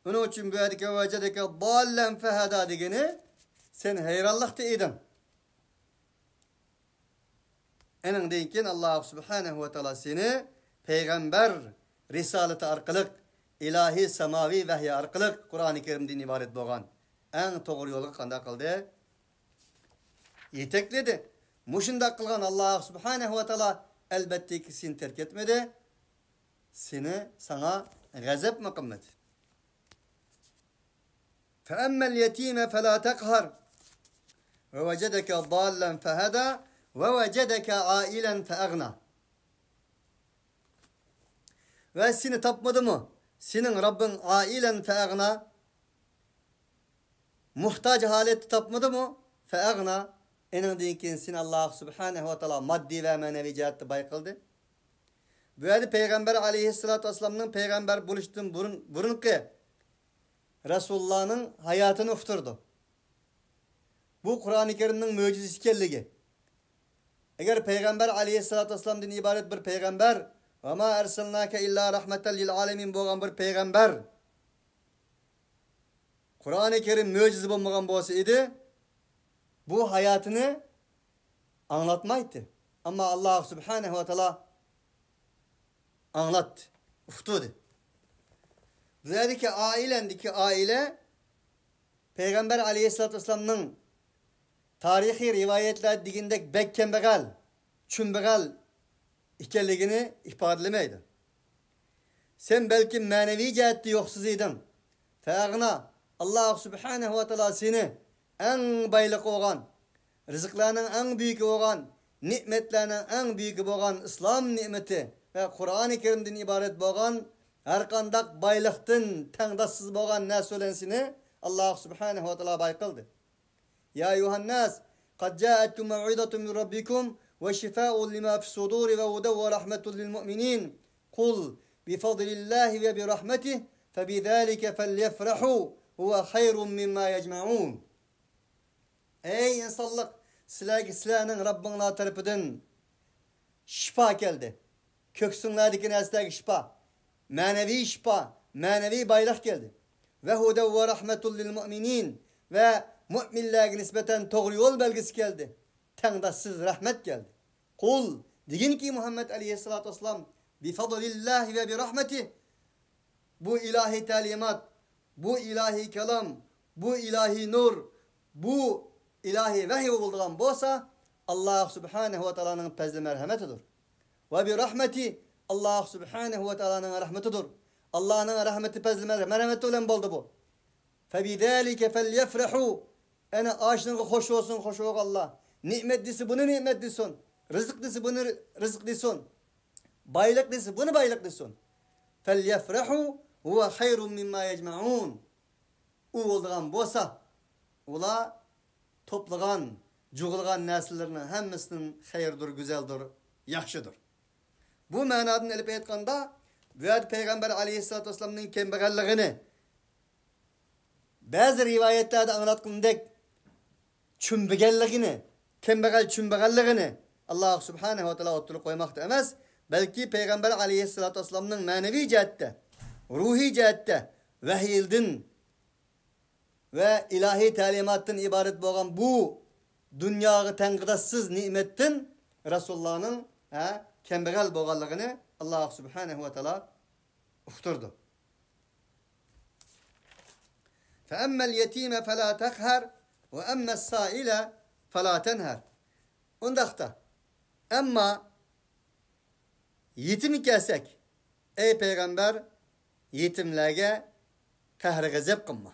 Onun için böyledik vecedeki dallen fehada degeni sen heyrallıkta idin. Enin deyinken Allah subhanehu ve teala seni peygamber risaleti arkalık, ilahi semavi vahiy arkalık Kur'an-ı Kerim'den ibaret boğan en doğru yolu kanda kıldı. Yetekledi. Muşunda kılgan Allah subhanehu ve teala elbette ki seni terk etmedi. seni sana gazap mı kılmadı? فَأَمَّا الْيَت۪يمَ فَلَا تَقْهَرْ وَوَجَدَكَ ضَالًّا فَهَدَى وَوَجَدَكَ عَائِلًا فَأَغْنَى. Ve seni tapmadı mı? Senin Rabbin ailen fe'agna, muhtaç haleti tapmadı mı? Fe'agna, enindin ki seni Allah subhanehu ve teala maddi ve manevi cihatte baykıldı. Böyle Peygamber aleyhissalatü vesselam'ın peygamber buluştuğun burunki Resulullah'ın hayatını ufturdu. Bu Kur'an-ı Kerim'in mucizesi kelligi. Eğer Peygamber aleyhissalatü vesselam'dan ibaret bir peygamber, ama erselnake illa rahmeten lil alemin bolgan bir peygamber, Kur'an-ı Kerim mucize bolmagan bolsa idi, bu hayatını anlatmaydı. Ama Allah subhanehu ve teala anlattı, uftudu. Zalike ailendeki aile Peygamber aleyhissalatü vesselam'ın tarihi rivayetler digindek bekkembegal, çümbegal ikenligini ifadelemeydi. Sen belki manevi cihette yoksuz idin. Fe'agna, Allah subhanehu ve teala seni en baylık olan, rızıklarının en büyük olan, nimetlerinin en büyük olan İslam nimeti ve Kur'an-ı Kerim'den ibaret olan her kandak baylıktın tengdassız olan ne söylensini Allah subhanehu ve teala baykıldı. Ya Yuhannas, قَدْ جَاءَتْكُمْ مَوْعِدَةٌ مِنْ رَبِّكُمْ وَشِفَاءٌ لِمَا فِي الصُّدُورِ وَهُدًى وَرَحْمَةٌ لِلْمُؤْمِنِينَ قُلْ بِفَضْلِ اللّٰهِ وَبِرَحْمَتِهِ فَبِذَٰلِكَ فَلْيَفْرَحُوا هُوَ خَيْرٌ مِمَّا يَجْمَعُونَ. Ey insanlık, sizlerinin Rabbinler tarafından şifa geldi. Köksünlerdeki nesledeki şifa, manevi şifa, manevi bayrak geldi. Ve hude ve rahmetul lil mu'minin, ve müminlerine nispeten doğru yol belgesi geldi. Tengdassız rahmet geldi. Kul, digin ki Muhammed aleyhissalatü vesselam, bifadlillahi ve birahmeti, bu ilahi talimat, bu ilahi kelam, bu ilahi nur, bu ilahi vahiy olduğundan bolsa, Allah subhanehu ve teala'nın fazlı merhametidir. Ve birahmeti, Allah subhanehu ve teala'nın rahmetidir. Allah'ın rahmeti fazlı merhameti olan boldu bu. فَبِذَٰلِكَ فَلْيَفْرَحُوا. Ene aşkına hoş olsun, hoş ol Allah. Nimet disi bunu nimet disin. Rızık disi bunu rızık disin. Baylık disi bunu baylık disin. فَلْيَفْرَحُوا هُوَ خَيْرٌ مِمَّا يَجْمَعُونَ. O olduğun bolsa, ola toplagan, cugulgan nesillerinin hemmisinin hayırdır, güzeldir, yaxşıdır. Bu manadan elip aytkanda, bu Peygamber aleyhissalatü vesselam'ın kembegalligini bazı rivayetlerde anlatkındek çümbegelligini, kembegal çümbegalligini Allah subhanehu ve teala oturup koymakta emez. Belki Peygamber aleyhissalatü vesselam'ın manevi cihette, ruhi cihette, vahiyildin ve ilahi talimattan ibaret olan bu dünyayı tenqidassız nimettin Resulullah'ın kembegal boğallığını Allah subhanehu ve teala ufturdu. فَأَمَّا الْيَت۪يمَ فَلَا تَقْهَرْ وَأَمَّا السَّائِلَ فَلَا تَنْهَرْ. Ondakta, ama yetim kelsek, ey peygamber, yetimlerge kahr gazap kılma.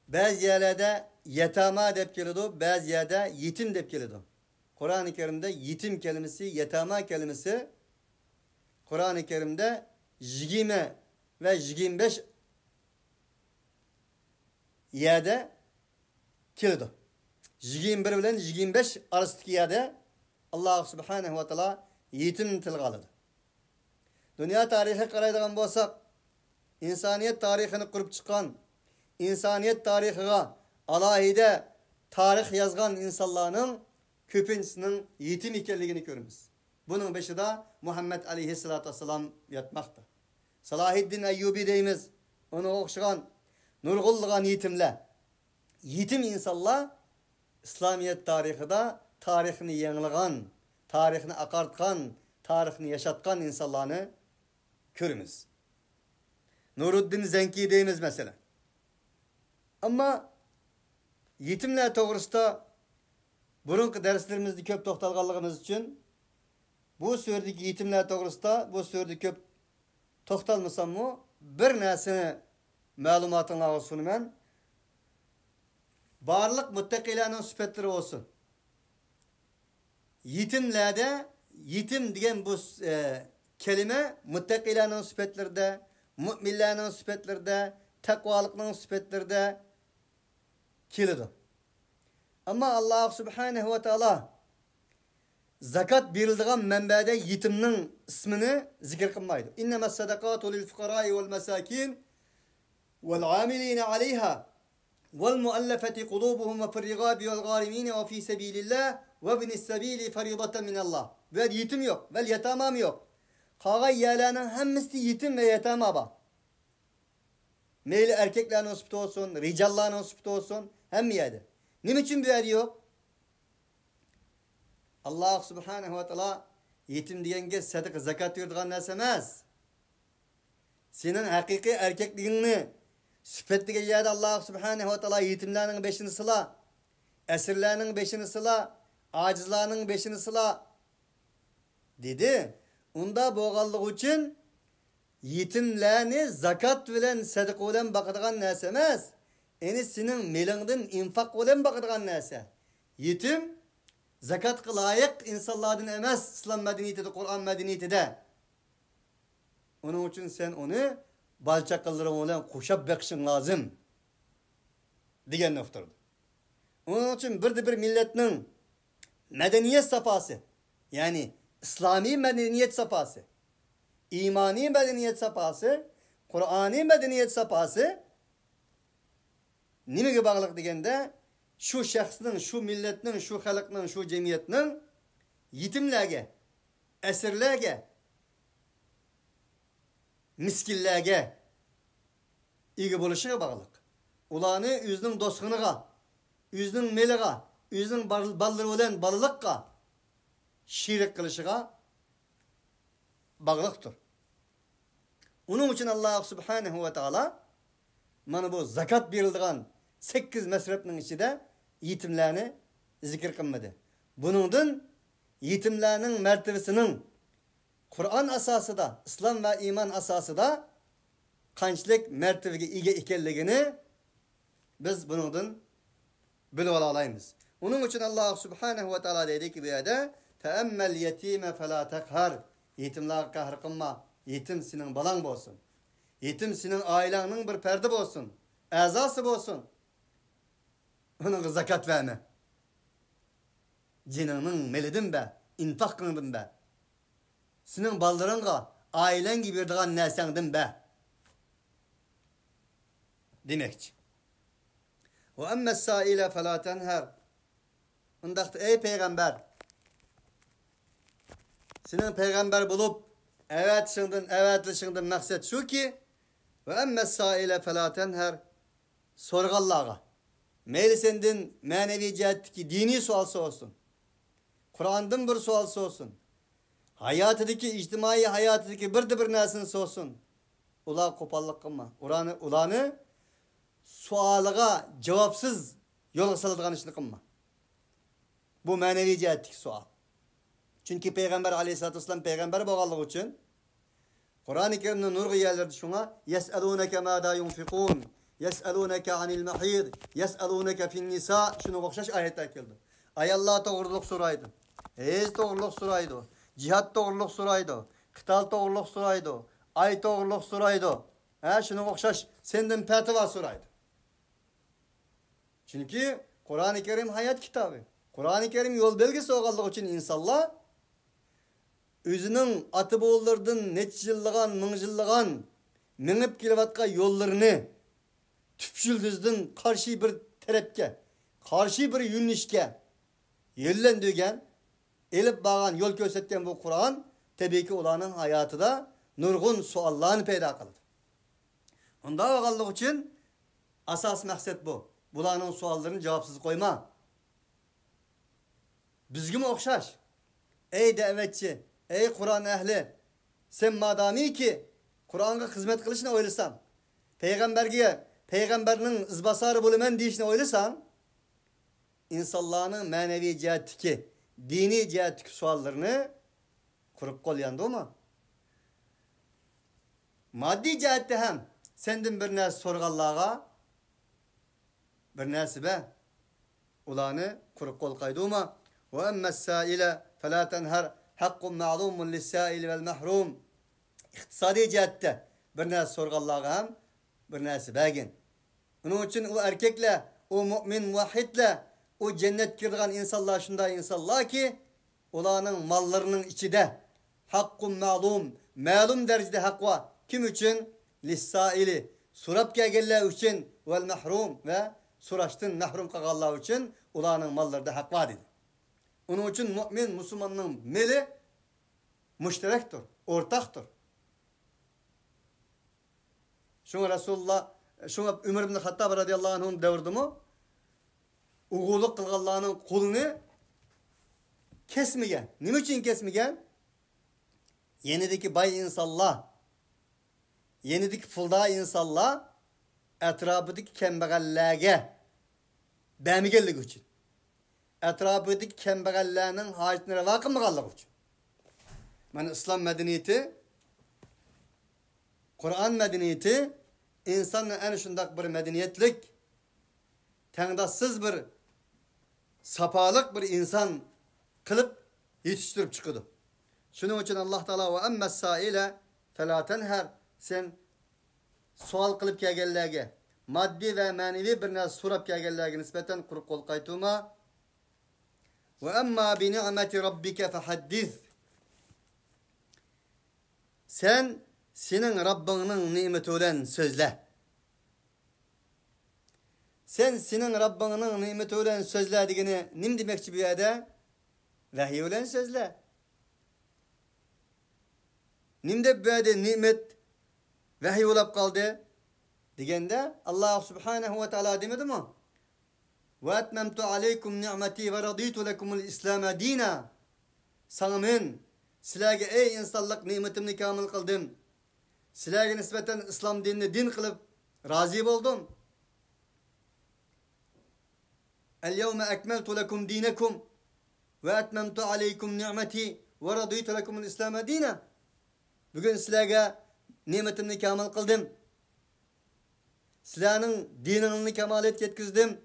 Bazı yerlerde yetama dep geliyordu, bazı yerde yetim dep geliyordu. Kur'an-ı Kerim'de yetim kelimesi, yetama kelimesi, Kur'an-ı Kerim'de 20 ve 25 yerde kilidi. 21 bilen 25 arasındaki yerde Allah subhanehu ve teala yetim tilga aldı. Dünya tarihi qaraydigan bolsak, insaniyet tarihini kurup çıkan, insaniyet tarihiga alohida tarih yazgan insanların köpüncüsünün yetim ekenligini görürüz. Bunun başında Muhammed aleyhissalatü vesselam yatmakta. Salahiddin Eyyubi deyimiz, onu okşagan, nurgulluğan yetimler. Yetim insanlar İslamiyet tarihida tarihini yenilegan, tarihini akartkan, tarihini yaşatkan insanlarını görürüz. Nuruddin Zenki deyimiz mesela. Ama yetimler doğrusunda burunki derslerimizde köp toxtalganlığımız için bu suredeki yetimler doğrusunda bu surede köp toxtalmasam mı bir narsani ma'lumotlarga sunaman. Barliq muttaqilarning sifatlari olsun. Yetimlerde yetim degan bu kelime muttaqilarning sifatlarida, mu'minlarning sifatlarida, taqvolikning sifatlarida keladi. Ama Allah Subhanahu ve Taala zakat berildiğin menbede yetimnin ismini zikir kılmaydı. İnnemes sadakatu lil fuqara'i vel mesakin vel amilina aleyha vel muallafati kulubuhum ve fir rigabi vel garimine ve fi sebilillah ve ibnis sebili faridatan min Allah. Ve yetim yok, vel yetamam yok. Kağay yerlerinin hemmisi yetim ve yetama var. Meyli erkeklerin hospita olsun, ricalların hospita olsun, hem yerde. Ne için bir yer yok? Allah Subhanahu ve Taala yetim diyenge sadaka zakat yurduğun nesemez. Senin hakiki erkekliğini süpetlige yerde Allah Subhanahu ve Taala yetimlerinin beşini sıla, esirlerinin beşini sıla, acizlarının beşini sıla dedi. Onda boğallık için yetimlerini zakat bilen sadaka bilen bakıdığın nesemez. Eni senin melinden infak bilen bakıdığın nese. Yetim zakat layık insanlardan emez İslam medeniyetinde, Kur'an medeniyetinde. Onun için sen onu balçakları olan kuşap bakışın lazım. Diyen noktadır. Onun için bir milletinin medeniyet safhası, yani İslami medeniyet safhası, imani medeniyet safhası, Kur'ani medeniyet safhası nimege bağlılık degende şu şahsının, şu milletinin, şu halkının, şu cemiyetinin yetimlerge, esirlerge, miskillerge iyi buluşuna bağlılık. Ulanı üzünün dostluğuna, üzünün meliğe, üzünün balları olan balılıkka, şirik kılışına bağlılıktır. Onun için Allah Subhanahu ve Taala mana bu zakat berildiğin 8 mesrepnin içinde yetimlerini zikir kılmadı. Bunundan yetimlerinin mertebesinin Kur'an asası da, İslam ve iman asası da kançlık mertebege ige ikelligini biz bunundan bilip alayımız. Onun için Allah Subhanahu ve Taala dedi ki bu yerde teemmel yetime fela tekhar. Yetimler kahr kılma. Yetim senin balan bolsun. Yetim senin ailenin bir perde bolsun. Azası bolsun. Onun zakat verme. Cininin melidin be. İnfak kılındın be. Senin ballarınga ailen gibi verdiğin nesendin be. Demekçi. Ve emme saile fela tenher. Ondakta ey peygamber. Senin peygamber bulup evet şındın maksat şu ki ve emme saile fela tenher. Sorgallağa. Meyli senden manevi cihetteki dini sualsı olsun. Kur'an'dan bir sualsı olsun. Hayatıdaki, içtimai hayatıdaki bir nesiniz olsun. Ula kopallık kılma. Ulanı sualığa cevapsız yola salıdığın işini kılma. Bu manevi cihetteki sual. Çünkü Peygamber aleyhissalatü vesselam peygamber bağlılığı için Kur'an-ı Kerim'de nurgu yerlerdi şuna yes'elûneke mâdâ yunfikûn yes'elûneke anil mahîd yes'elûneke fin nisa şunu okşaş ayetler geldi. Ay Allah doğruluk soraydı. Doğruluk soraydı. Cihat doğruluk soraydı. Kıtal doğruluk soraydı. Ay doğruluk soraydı. Şunu okşaş senden petva soraydı. Çünkü Kur'an-ı Kerim hayat kitabı. Kur'an-ı Kerim yol belgesi olganlığı için insanlar özünün atı boğullardan neçillığan, mıngıllığan minip kilovatka yollarını tüpşüldüzdün karşı bir terepke, karşı bir yünlişke yerlendirgen, elip bağan, yol göstergen bu Kur'an tabii ki olanın hayatı da nurgun suallarını peyda kıldı. Onda olganlığı için asas maksat bu. Bulanın suallarını cevapsız koyma. Bizgim okşaş. Ey davetçi, ey Kur'an ehli, sen madami ki Kur'an'a hizmet kılışını oylasan, peygamberinin izbasarı bulumen deyişini oylasan, insanların manevi cihetteki, dini cihetteki suallarını Kurup kol yandı mı? Maddi cihette hem sendin bir nersi sorgallağa bir nersi be. Ulanı kurup kol kaydı mı? Ve emmes saile felâ tenher hakkun ma'lumun lissaili vel mahrum. İktisadi cihette bir nersi sorgallağa hem bir nersi begin. Onun için o erkekle, o mümin muvahhidle, o cennet girdiğin insanlar şunday insanlar ki ulanın mallarının içinde hakkun ma'lum derecede hak var. Kim için? Lissaili. Surap gelgenler için vel mahrum ve suraştın mahrum kalanlar için ulanın mallarda hak var dedi. Onun için mümin Müslümanın meli müşterektir, ortaktır. Şuna Resulullah, şuna Ömer ibn Hattab radıyallahu anh'ın devirdi mi? Uğurluk kılganlarının kolunu kesmegen. Ne için kesmegen? Yenideki bay insanlar, yenideki fılda insanlar etrafındaki kembegallerge bemigellik için. Etrafındaki kembegallerinin hacetine vakımlık için. Yani İslam medeniyeti, Kur'an medeniyeti insanın en şundak bir medeniyetlik, tendassız bir sapalık bir insan kılıp yetiştirip çıkıyordu. Şunun için Allah Teala ve emmes saile felâ tenher sen sual kılıp kelgenlerge maddi ve manevi bir narsa so'rab kelganlarga nisbatan quruq qo'l qaytuma ve emma bi ni'meti robbike fehaddis sen senin Rabbinin nimeti bilen sözle. Sen senin Rabbinin nimeti bilen sözle degeni nim demekçi bu yerda? Vahiy bilen sözle. Nimde bu yerda nimet vahiy olab qoldi degende Allah subhanahu ve taala demedi mi? Ve etmemtu aleykum ni'meti ve raditu lekumul İslam'a dina. Sana men sizlarga ey insonlik ne'matimni kamil qildim. Sizlarga nisbatan islom dinini din qilib rozi bo'ldim. El-yevme ekmeltu lekum dinakum ve etmemtu aleykum ni'meti ve raditu lekumul İslam'a dina. Bugün sizlarga ne'matimni kamil qildim. Sizlarning diningni kamolat yetkizdim.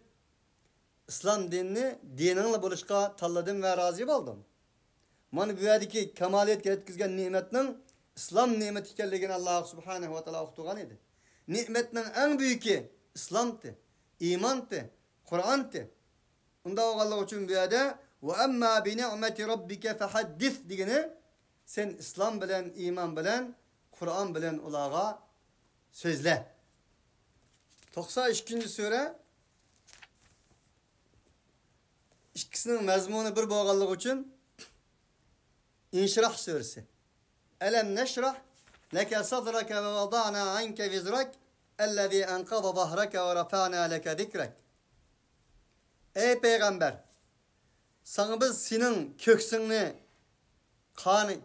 İslam dinini diningla bo'lishga tanladim ve rozi bo'ldim. Mana bu yerdagi kamolat yetkizgan ne'matning islom ne'mati ekanligini Alloh subhanahu va taolo o'qitgan edi. Ne'matning eng buyuki islomdi, iymondi, Qur'ondi. Unda o'g'allar uchun bu yerda va amma bi ni'mati robbika fahaddis degani sen islom bilan, iymon bilan, Qur'on bilan ularga so'zla. 92-sura ikkisining mazmuni bir bo'lganligi uchun İnşirah suresi. Elem neşrah leke sadrake ve vada'na anke vizrak ellezî enkada zahrake ve rafa'na leke zikrek. Ey peygamber, sana biz senin köksünü,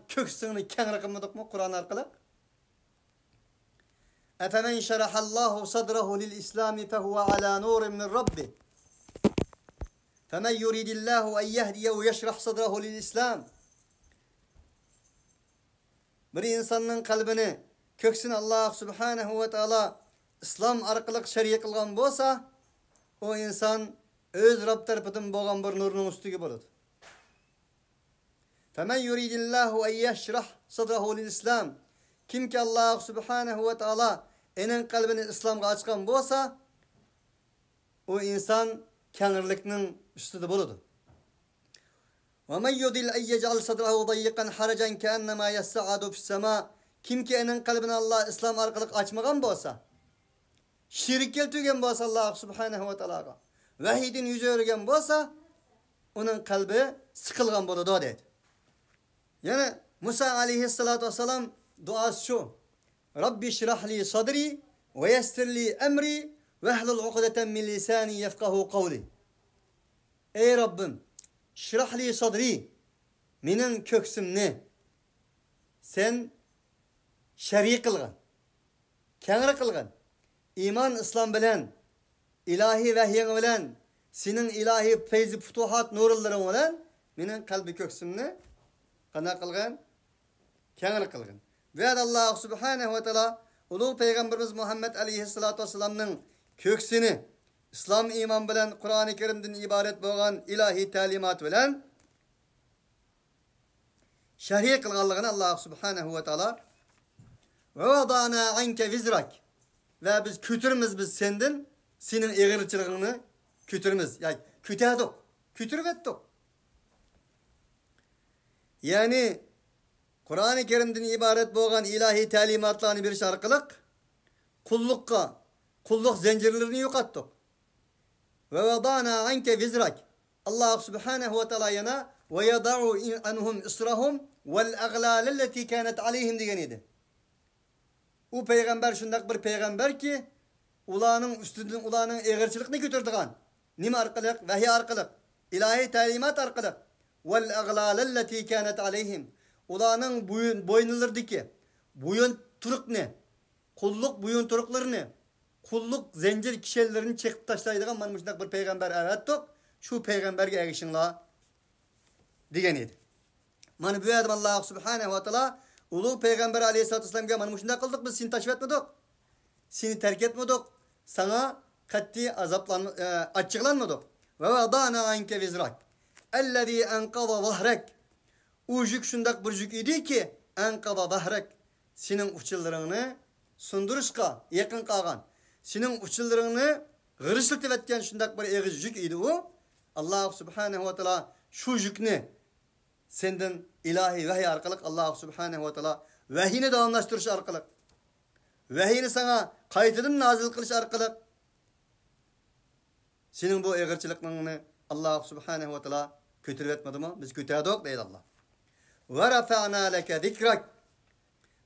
köksünü kengre kılmadık mı Kur'an arkalık? Efemen şerahallahu sadrahu lil islami fehuve ala nurin min rabbi. Femen yuridillahu en yehdiyehu yeşrah sadrahu lil islam. Bir insanın kalbini, köksünü Allah subhanahu ve taala İslam arkalık şer'i kılgan bolsa, o insan öz Rab tarafından bolgan bir nurun üstüge boladı. Femen yuridillahu en yeşrah sadrahu lil islam. Kim ki Allah subhanahu ve taala enen kalbini İslam'a açkan bolsa, o insan kengirlikning üstüde boladı. وَمَنْ يُضِلْ اَنْ يَجْعَلْ صَدْرَهُ ضَيِّقًا حَرَجًا كَأَنَّمَا يَسَّعَدُ فِي السَّمَاءِ Kim ki enen kalbini Allah İslam arkalık açmagan bolsa, şirk keltirgen bolsa Allah subhanahu ve taalaga, vahidin yüze örgen bolsa, onun kalbi sıkılgan boladı dedi. Yani Musa aleyhissalatu vesselam duası şu: Rabbi şirahli sadri ve yessirli emri ve ehlul ukdeten min lisani yefkahu kavli. Ey Rabbim, şirahli sadri, menin köksümni sen şer'i kılgan, kengri kılgan, iman İslam bilen, ilahi vahyin bilen, senin ilahi feyzi futuhat nurulların bilen, menin kalbi köksümni kana kılgan, kengil kılgın. Ve Allah subhanahu ve taala ulu peygamberimiz Muhammed aleyhissalatu vesselam'nın köksini İslam iman bilen Kur'an-ı Kerim'den ibaret bolgan ilahi talimat bilen şerhi kılganlığını Allah subhanahu ve taala ve vadana anke vizrak ve biz kütürümüz biz senden senin eğirçiliğini kütürümüz yani kütürdük kütürüp ettik. Yani Kur'an-ı Kerim'den ibaret bolgan ilahi talimatlarını bir şarkılık kulluk zincirlerini yokattık. Ve vadana anke vizrak Allah subhanahu ve taala yana ve yada'u anhum israhum vel aglal allati kanat aleyhim diyeniydi. O peygamber şundak bir peygamber ki ulanın üstünden ulanın eğirçilikini götürdügan. Nima arkalık? Vahiy arkalık. İlahi talimat arkalık. Vel aglal allati kanat aleyhim. Ulanın boyunlardaki boyun turuk ne? Kulluk boyun turukları ne? Kulluk zincir kişilerini çekip taşlaydıgan mana şundak bir peygamber evettik. Şu peygamberge erişinla diyeniydi. Mana bu adam Allah subhanahu ve taala ulu peygamber aleyhissalatu vesselam'ga mana şundak kıldık biz seni taşıp etmedik. Seni terk etmedik. Sana kat'i açıklanmadık. Ve vadana anke vizrak. Ellezî enkada zahrak. Ucuk şundak bir cük idi ki enkada zahrak. Senin uçullarını sunduruşka yakın kalgan. Senin uçullarını gırışlık etken şundak bir eğiz cük idi o. Allah subhanahu ve taala şu cükni senden ilahi vahiy arkalık Allah subhanahu ve taala vahiyini devamlaştırış arkalık. Vahiyini sana kayıtıdın nazil kılış arkalık. Senin bu eğirçiliklerini Allah subhanahu ve taala kötülük etmedi mi? Biz kötüydük deydi Allah. Ve rafa'na leke zikrak.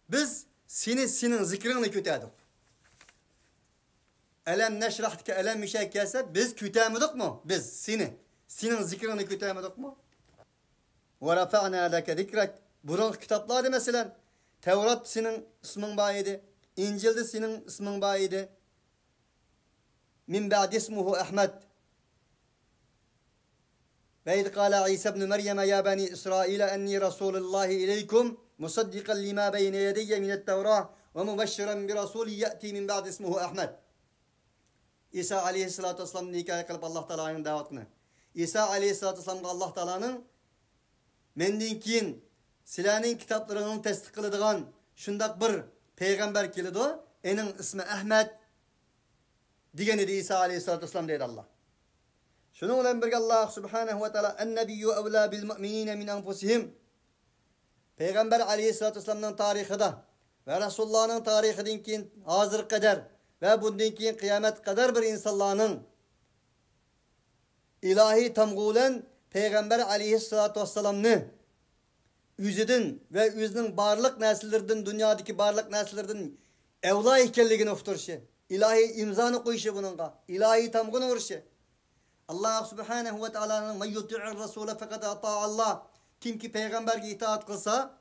Biz senin zikrini kötüydük. Elem neşrahtike elem mişek gelse biz kötüyemedik mi? Biz senin zikrini kötüyemedik mi? Ve rafa'na leke zikrak. Burun kitapları mesela Tevrat senin ismin bayidi. İncil'de senin ismin bayidi. Min ba'd ismuhu Ahmed. Ve iz kâle İsa ibn Meryem ya bani İsrail enni Resulullah ileykum musaddiqan lima beyne yedeyye mine't-Tevrah ve mubashshiran bi rasulin ya'ti min ba'd ismuhu Ahmed. İsa aleyhissalatu vesselam'ın hikaye kılıp Allah Teala'nın davetini. İsa aleyhissalatu vesselam'ga Allah Teala'nın menden keyin sizlarning kitaplarının tasdiq qiladigan şundak bir peygamber keldi o. Enin ismi Ahmed degan edi İsa aleyhissalatu vesselam deydi Allah. Şunun bilan birge Allah subhanahu ve taala en-nebiyyu evla bil mu'minina min anfusihim. Peygamber aleyhissalatu vesselam'ın tarixida ve Resulullah'ın tarixidan keyin hazır kadar ve bundan keyin kıyamet kadar bir insanların ilahi tamgulen Peygamber aleyhissalatu vesselam'ını yüzüdün ve yüzünün barlık nesillerden, dünyadaki barlık nesillerden evla ikenligini uqturuşu. İlahi imzanı koyuşu bununla. İlahi tamgını vuruşu. Allah subhanahu ve ta'ala'nın men yuti'ir rasule fakat Allah. Kim ki peygamberge itaat kılsa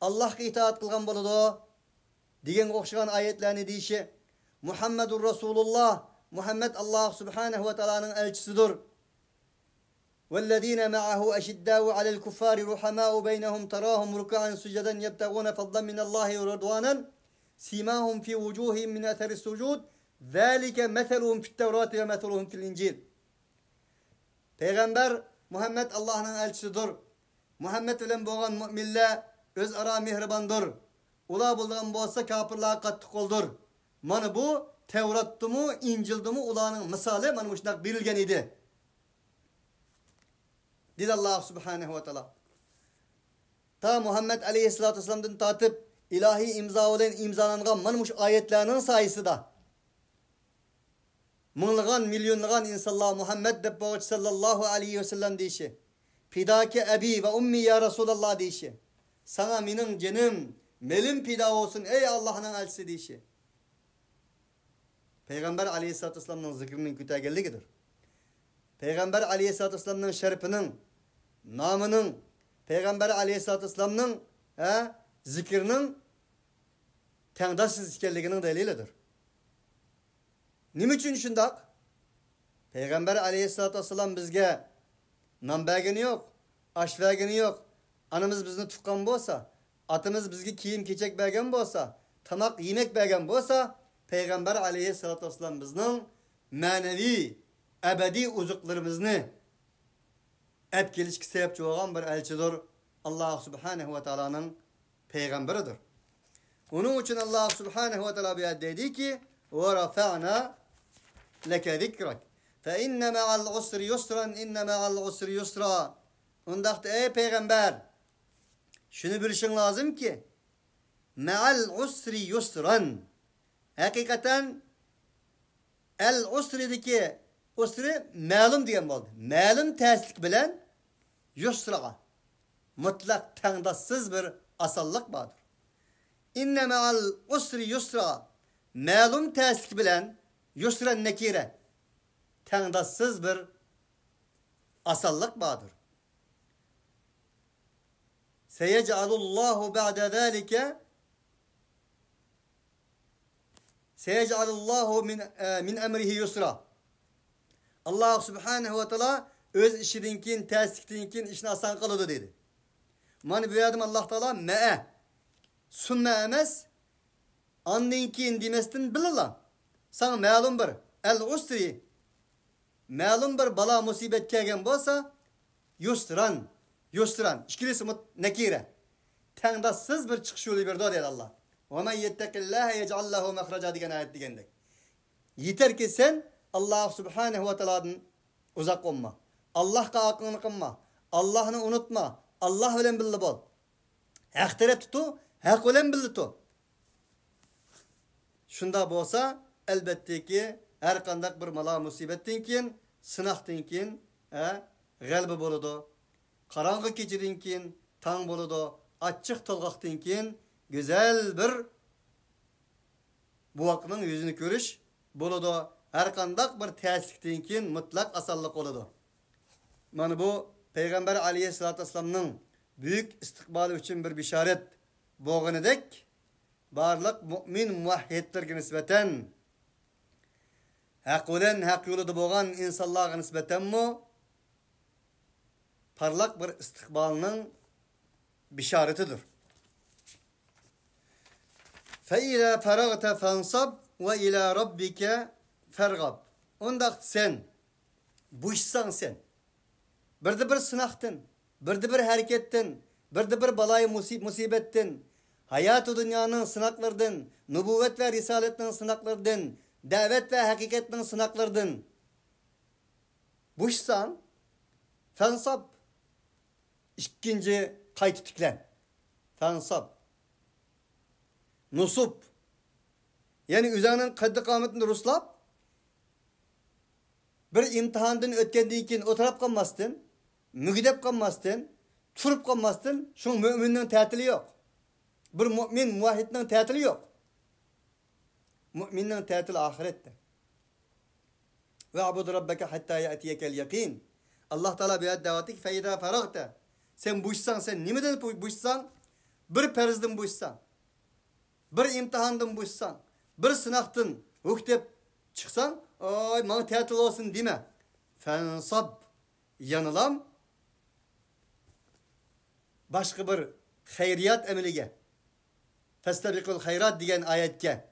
Allah'a itaat kılgan boludu. Diyen okşayan ayetlerini deyişi. Muhammedur Resulullah. Muhammed Allah subhanahu ve ta'ala'nın elçisidir. وَالَّذ۪ينَ مَعَهُ أَشِدَّاءُ عَلَى الْكُفَّارِ رُحَمَاءُ بَيْنَهُمْ تَرَاهُمْ رُكَعًا سُجَّدًا يَبْتَغُونَ فَضْلًا مِنَ اللّٰهِ وَرِضْوَانًا سِيمَاهُمْ فِي وُجُوهِهِمْ مِنْ أَثَرِ السُّجُودِ ذَٰلِكَ مَثَلُهُمْ فِي التَّوْرَاتِ وَمَثَلُهُمْ فِي الْإِنْجِيلِ. Peygamber Muhammed Allah'ın elçisidir. Muhammed bilen boğan müminler öz ara mihribandır. Ula bulduğun bolsa kafirliğe kattık oldur. Mana bu Tevrat'tı mı, İncil'di mi ulanın misali mana bu şundak birilgen idi. Dedi Allah subhanahu ve taala. Ta Muhammed aleyhissalatu vesselam'dan tatip ilahi imza olan imzalangan mana bu ayetlerinin sayısı da mınlıgan milyonlugan insanlar Muhammed de bağış sallallahu aleyhi ve sellem deyişi. Fidaki ebi ve ummi ya Resulallah deyişi. Sana benim canım, melim fida olsun ey Allah'ın elçisi deyişi. Peygamber aleyhissalatu vesselam'ın zikrinin kütügelligidir. Peygamber aleyhissalatu vesselam'ın şerifinin, namının, Peygamber aleyhissalatu vesselam'ın zikrinin tengdaşsız ikenliginin delilidir. Nim için şundak? Peygamber aleyhissalatu vesselam bizge nam bergeni yok, aş vergeni yok. Anamız bizni tukkan bolsa, atımız bizge kiyim-kechak bergen bolsa, tamak yemek bergen bolsa, Peygamber aleyhissalatu vesselam bizning ma'naviy, ebedi uzuqlarimizni ep kelishga sebepchi bo'lgan bir elchidir. Allah subhanahu ve ta'ala'nın peygamberidir. Onun için Allah subhanahu ve ta'ala bir dedi ki: "Ve rafa'na leke zikrak. Fe inne ma'al usri yusran, inne ma'al usri yusra." Ondaqda ey peygamber, şunu bilişin lazım ki ma'al usri yusran. Hakikaten el usrideki usri ma'lum degan bo'ldi. Ma'lum tasdiq bilan yusraga mutlaq tangdassız bir asallık vardır. İnne ma'al usri yusra. Ma'lum tasdiq bilan yusra nekire tangdassız bir asallık vardır. Seyec'alullahu ba'de zalike Seyec'alullahu min emrihi yusra. Allah subhanahu ve ta'ala öz işidinkin, tasdiqdinkin işini asan qılıdı dedi. Mani bu yadım Allah Teala me'e sunna emes andinkin demestin bilila. Sana ma'lum bir el usri ma'lum bir bala musibet kelgen bolsa yusran ikilisi nekire tangdassız bir çıkış yolu berdi dedi Allah. Ve men yettekillaha yec'al lehu mahraca degan ayet degandek. Yeter ki sen Allah subhanahu ve ta'aladan uzak olma. Allah'a aqlını qilma. Allah'ını unutma. Allah bilen birli bol. Haqtere tutu, haq bilen birli tu. Şunda bolsa elbette ki her qanday bir mala musibetden keyin, sınaqdan keyin, g'alaba bo'ladi. Qarang'i kechidan keyin tang bo'ladi. Açıq tolgaqdan keyin güzel bir bu vaqtning yüzünü ko'rish bo'ladi. Her qanday bir tasdiqdan keyin mutlaq asallik bo'ladi. Mana bu Peygamber aleyhissalatu vesselam'ның büyük istiqbali için bir bişaret bo'lganidek barliq mu'min muvahhidlarga nisbatan haq bilan haq yo'lida bo'lgan insonlarga nisbatanmi parlaq bir istiqbalning bişaretidir. Fe ila faragta fansab ve ila rabbike fergab. Onda sen buşsan sen birde bir sınaqtın, birde bir harekettin, birde bir balayı musibettin, hayatı dünyanın sınaqlardan, nübüvvet ve risaletinin sınaqlardan, davet ve hakikatinin sınaqlardan buşsan fansab ikinci kayıt tüklen. Fansab nusub yani üzerinin kaddi kametini ruslap bir imtihandan ötkendiğin keyin oturup kalmasdın, mügidep kalmasdın, turup kalmasdın, şu müminin tatili yok. Bir mümin muvahhidning tatili yok. Müminning tatili ahirette. Ve abud rabbeke hatta ya'tiyekel yakin. Allah Teala bir davetik fe idâ faragta. Sen buşsan, sen nimeden buşsan? Bir perizden buşsan, bir imtihandan buşsan, bir sınaqtın hukdep çıksan, ay bana tatil olsun deme. Fensab yanılam başka bir hayriyat emeliga Festabiqul hayrat degan ayetke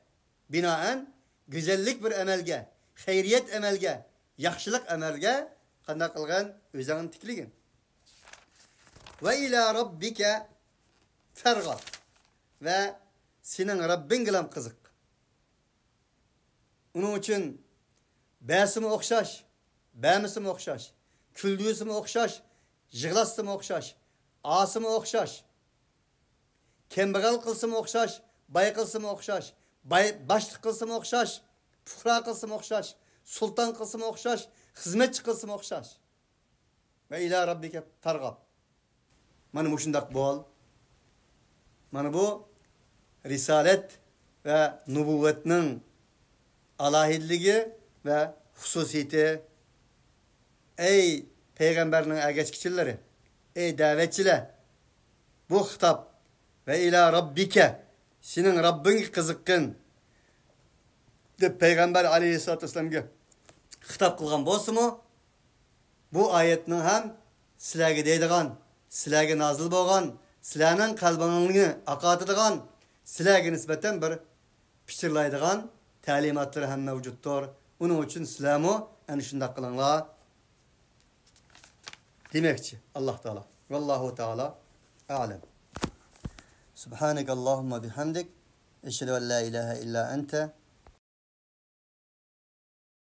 binaen güzellik bir emelge, hayriyat emelge, yaxshilik emelge qanday qilgan o'zing tikligin. Ve ila rabbike fergab. Ve senin Rabbin bilan qiziq. Onun için bäsimi o'xshash, bämisimi o'xshash, küldüsimi o'xshash, yig'lasimi o'xshash, asimi o'xshash, kambag'al qilsimi o'xshash, boy qilsimi o'xshash, boshliq qilsimi o'xshash, fuqaro qilsimi o'xshash, sulton qilsimi o'xshash, xizmatchi qilsimi o'xshash. Ve ila rabbika fargab. Mana bu shundaq bo'l. Mana bu risalet ve nübüvvetning alahidligi ve hususiyeti. Ey peygamberning ergeçkiçileri, ey davetçiler, bu hitap ve ila rabbike senin Rabbin qiziqqin deb peygamber aleyhissalatu vesselamga hitap qilgan bo'lsa-mu, bu ayetning ham sizlarga deydigan, sizlarga nozil bo'lgan, sizlarning qalbingizni aqatıdığan, sizlarga nisbatan bir pichirlaydigan ta'limotlar ham mavjuddir. Uning uchun sizlarmi ana shunday qilinglar. Demakchi Alloh taolo. Vallohu taolo a'lam. Subhanakallahumma bihamdik, ashhadu an la ilaha illa anta